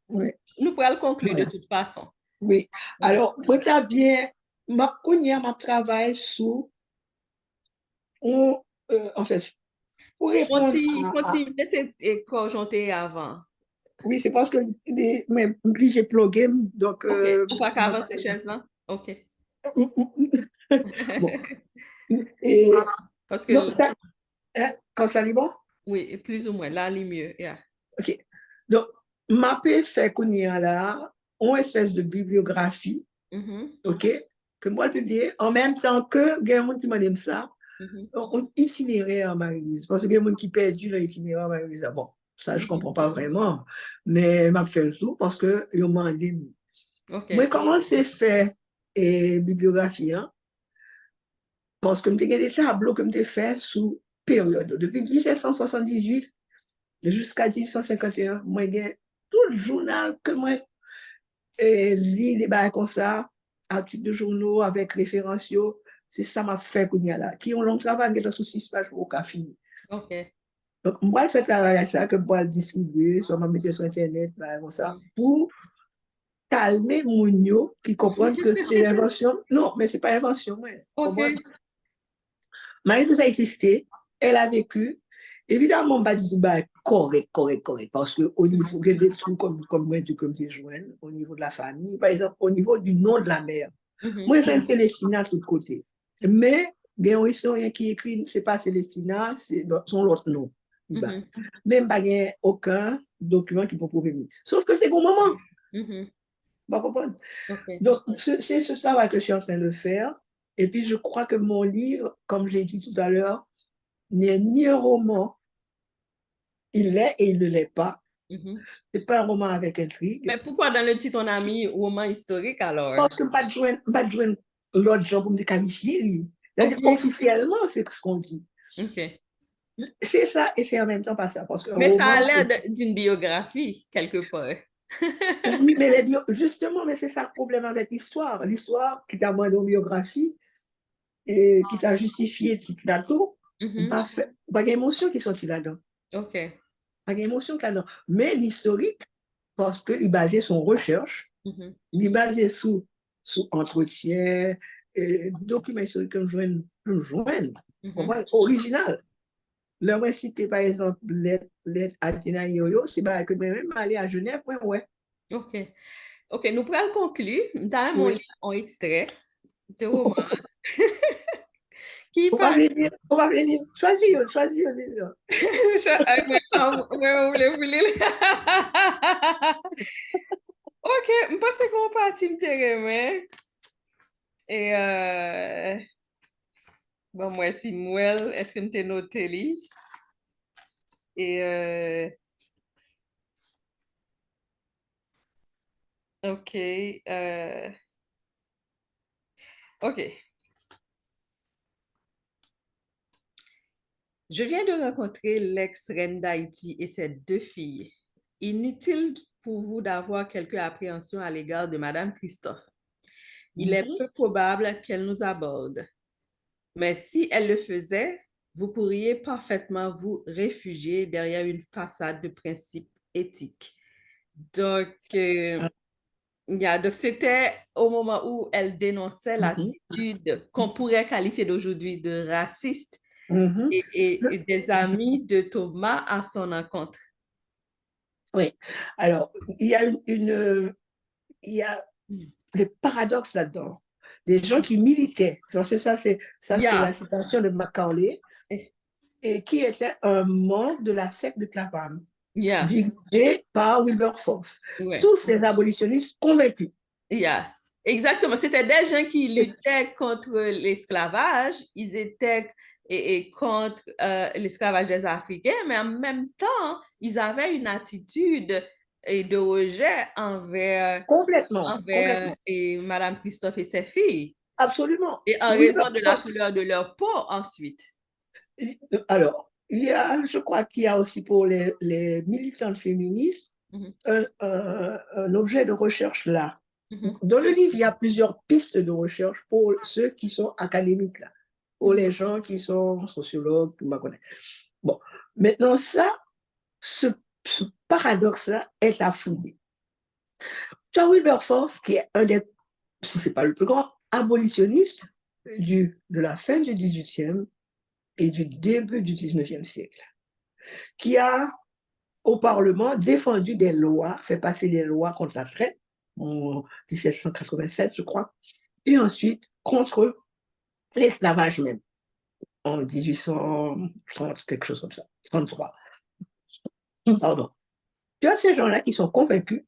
Speaker 3: Oui,
Speaker 1: Nous pourrons le conclure de
Speaker 3: voilà.
Speaker 1: toute façon.
Speaker 3: Oui. Alors, moi, ça bien, ma travail sous, en fait, pour répondre
Speaker 1: Faut-il mettre conjoncté avant?
Speaker 3: oui, c'est parce que mais, j'ai plugué, donc,
Speaker 1: OK. Ou pas qu'avancer chaise là? OK.
Speaker 3: bon, et,
Speaker 1: Parce que,
Speaker 3: donc, ça, hein, quand ça est bon?
Speaker 1: oui, plus ou moins, là, il est mieux. Yeah.
Speaker 3: OK. Donc, ma paix fait qu'on y a là, une espèce de bibliographie,
Speaker 1: Mhm.
Speaker 3: OK, que moi, je publie, en même temps que, il y a des gens qui m'ont dit ça,
Speaker 1: Mhm.
Speaker 3: itinéraire en Marie-Louise. Parce qu'il y a des gens qui perdent l'itinéraire en Marie-Louise. Bon, ça, je ne
Speaker 1: Mhm.
Speaker 3: comprends pas vraiment, mais je fait le tour parce que ils m'ont dit. Moi,
Speaker 1: OK.
Speaker 3: comment c'est fait et bibliographie, hein? Parce que j'ai des tableaux que j'ai fait sous période. Depuis 1778 jusqu'à 1851, moi, j'ai tout le journal que moi lis des bails comme ça, articles de journaux avec références, c'est ça m'a fait qu'on y a là. Qui ont long travail, qui est sous 6 pages au café.
Speaker 1: OK.
Speaker 3: Donc, moi, je fais travail à ça, que moi, le distribuer, soit me mettre sur Internet, comme ça,
Speaker 1: Mhm.
Speaker 3: pour calmer Mounio qui comprennent que c'est l'invention. Non, mais c'est pas invention. Ouais.
Speaker 1: OK.
Speaker 3: Marie-Louise a existé, elle a vécu. Évidemment, on va dire correct, parce qu'au niveau des trucs comme moi, comme tu joins, au niveau de la famille, par exemple, au niveau du nom de la mère. Moi, j'aime Célestina de tout côté. Mais, il y a un historien qui écrit, c'est pas Célestina, c'est son autre nom. Même pas aucun document qui peut prouver. Sauf que c'est bon moment. Vous comprenez? Donc, c'est ce travail que je suis en train de faire. Et puis, je crois que mon livre, comme j'ai dit tout à l'heure, n'est ni un roman, il l'est et il ne l'est pas. C'est pas un roman avec intrigue.
Speaker 1: Mais pourquoi dans le titre on a mis roman historique alors?
Speaker 3: Parce que pas de joindre l'autre genre pour me qualifier. Officiellement, c'est ce qu'on dit. C'est ça, et c'est en même temps pas ça. Parce que
Speaker 1: mais ça a l'air d'une biographie, quelque part.
Speaker 3: Oui, mais justement, mais c'est ça le problème avec l'histoire. L'histoire qui t'a moins de biographie et qui t'a justifié le titre d'assaut, pas d'émotion qui sont là-dedans.
Speaker 1: OK.
Speaker 3: Pas d'émotion là-dedans. Mais l'historique, parce qu'il est basé sur recherche, il est basé sous entretien, documents historiques comme joindre, original. Le moi cité par exemple lettre Athéna Yoyo, c'est pas que même aller à Genève, ouais.
Speaker 1: OK. OK, nous pourrons conclure. Dans mon livre en extrait de roman.
Speaker 3: Qui parle? On va venir. Choisis un livre.
Speaker 1: OK, je pense qu'on partit me et bon, moi, si Mouel, est-ce que tu as noté lui? Et OK. OK. Je viens de rencontrer l'ex-reine d'Haïti et ses 2 filles. Inutile pour vous d'avoir quelque appréhension à l'égard de Madame Christophe. Il est peu probable qu'elle nous aborde. Mais si elle le faisait, vous pourriez parfaitement vous réfugier derrière une façade de principes éthiques. Donc, donc c'était au moment où elle dénonçait l'attitude qu'on pourrait qualifier d'aujourd'hui de raciste et des amis de Thomas à son encontre.
Speaker 3: Oui. Alors, il y a des paradoxes là-dedans. Des gens qui militaient. Ça, c'est la citation de Macaulay, et qui était un membre de la secte de Clapham, dirigé par Wilberforce. Tous les abolitionnistes convaincus.
Speaker 1: Exactement. C'était des gens qui luttaient contre l'esclavage. Ils étaient contre l'esclavage des Africains, mais en même temps, ils avaient une attitude de rejet envers et Madame Christophe et ses filles.
Speaker 3: Absolument.
Speaker 1: Et en raison de la couleur de leur peau ensuite.
Speaker 3: Alors, je crois qu'il y a aussi pour les militantes féministes un objet de recherche là. Dans le livre, il y a plusieurs pistes de recherche pour ceux qui sont académiques là, pour les gens qui sont sociologues, tout le monde connaît. Bon, maintenant ce paradoxe-là est à fouiller. Tu as Wilberforce qui est un des, si ce n'est pas le plus grand, abolitionniste de la fin du 18e et du début du 19e siècle, qui a au Parlement défendu des lois, fait passer des lois contre la traite en 1787, je crois, et ensuite contre l'esclavage même, en 1830, quelque chose comme ça, 33. Pardon. Tu as ces gens-là qui sont convaincus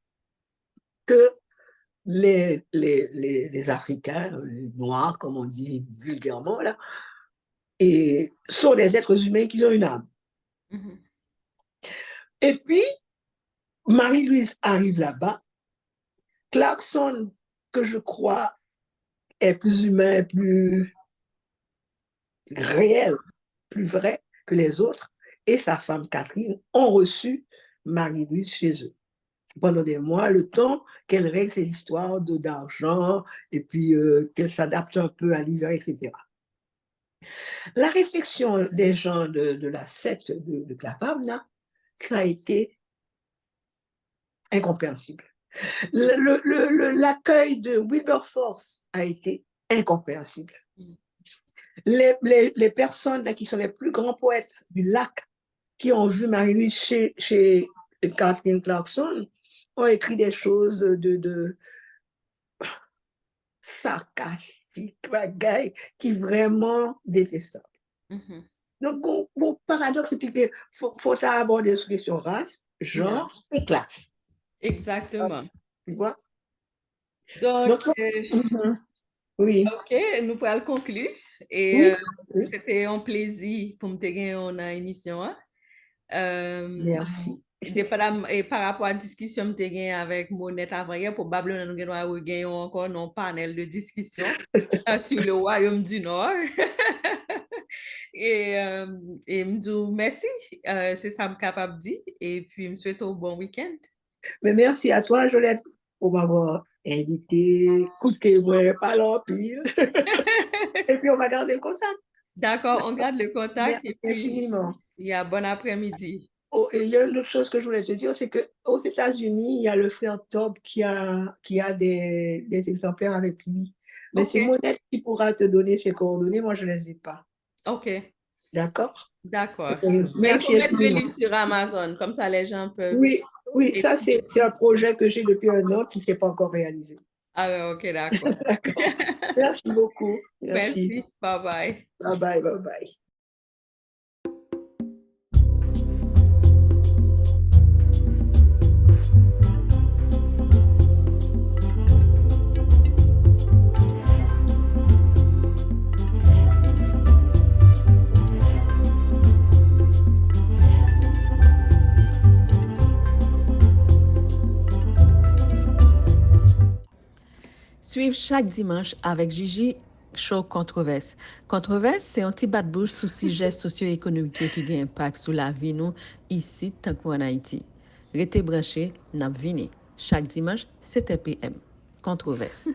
Speaker 3: que les Africains, les Noirs, comme on dit vulgairement, là, sont des êtres humains qui ont une âme. Et puis, Marie-Louise arrive là-bas. Clarkson, que je crois est plus humain, plus réel, plus vrai que les autres, et sa femme Catherine ont reçu Marie-Louise chez eux pendant des mois, le temps qu'elle règle ses histoires d'argent et puis qu'elle s'adapte un peu à l'hiver, etc. La réflexion des gens de la secte de Clapham, ça a été incompréhensible. L'accueil de Wilberforce a été incompréhensible. Les personnes là, qui sont les plus grands poètes du lac, qui ont vu Marie-Louise chez Kathleen Clarkson, ont écrit des choses de sarcastique, bagaille, qui vraiment détestable. Donc, mon paradoxe, c'est que faut aborder sur question race, genre et classe.
Speaker 1: Exactement.
Speaker 3: Tu vois?
Speaker 1: Donc,
Speaker 3: oui.
Speaker 1: OK, nous pourrons le conclure. Et c'était un plaisir pour me tenir en émission.
Speaker 3: Merci.
Speaker 1: Et par rapport à la discussion que j'ai avec Monette avant hier, probablement nous avons encore un panel de discussion sur le Royaume du Nord. Et me dis merci, c'est ça que je suis capable de dire. Et puis, je me souhaite un bon week-end.
Speaker 3: Mais merci à toi, Jolette, pour m'avoir invité, écouté, moi, pas l'empire. Et puis, on va garder le contact.
Speaker 1: D'accord, on garde le contact.
Speaker 3: Merci
Speaker 1: Et puis,
Speaker 3: infiniment.
Speaker 1: il y a bon après-midi.
Speaker 3: Oh, et il y a une autre chose que je voulais te dire, c'est qu'aux États-Unis, il y a le frère Tob qui a des exemplaires avec lui. Mais c'est Monette qui pourra te donner ses coordonnées. Moi, je ne les ai pas.
Speaker 1: OK.
Speaker 3: D'accord?
Speaker 1: D'accord. Mais il faut
Speaker 3: Merci
Speaker 1: mettre le
Speaker 3: infiniment.
Speaker 1: livre sur Amazon, comme ça les gens peuvent.
Speaker 3: Oui, ça, c'est un projet que j'ai depuis un an qui ne s'est pas encore réalisé.
Speaker 1: Ah ouais, OK, d'accord.
Speaker 3: D'accord. Merci beaucoup. Merci.
Speaker 1: Merci. Bye bye.
Speaker 3: Bye bye, bye bye.
Speaker 2: Suivez chaque dimanche avec Gigi Show Controverse. Controverse, c'est un petit bat de bouche sur sujet socio-économique qui a un impact sur la vie nous ici, tant qu'en Haïti. Restez branchés, n'a vini. Chaque dimanche, 7 p.m. Controverse.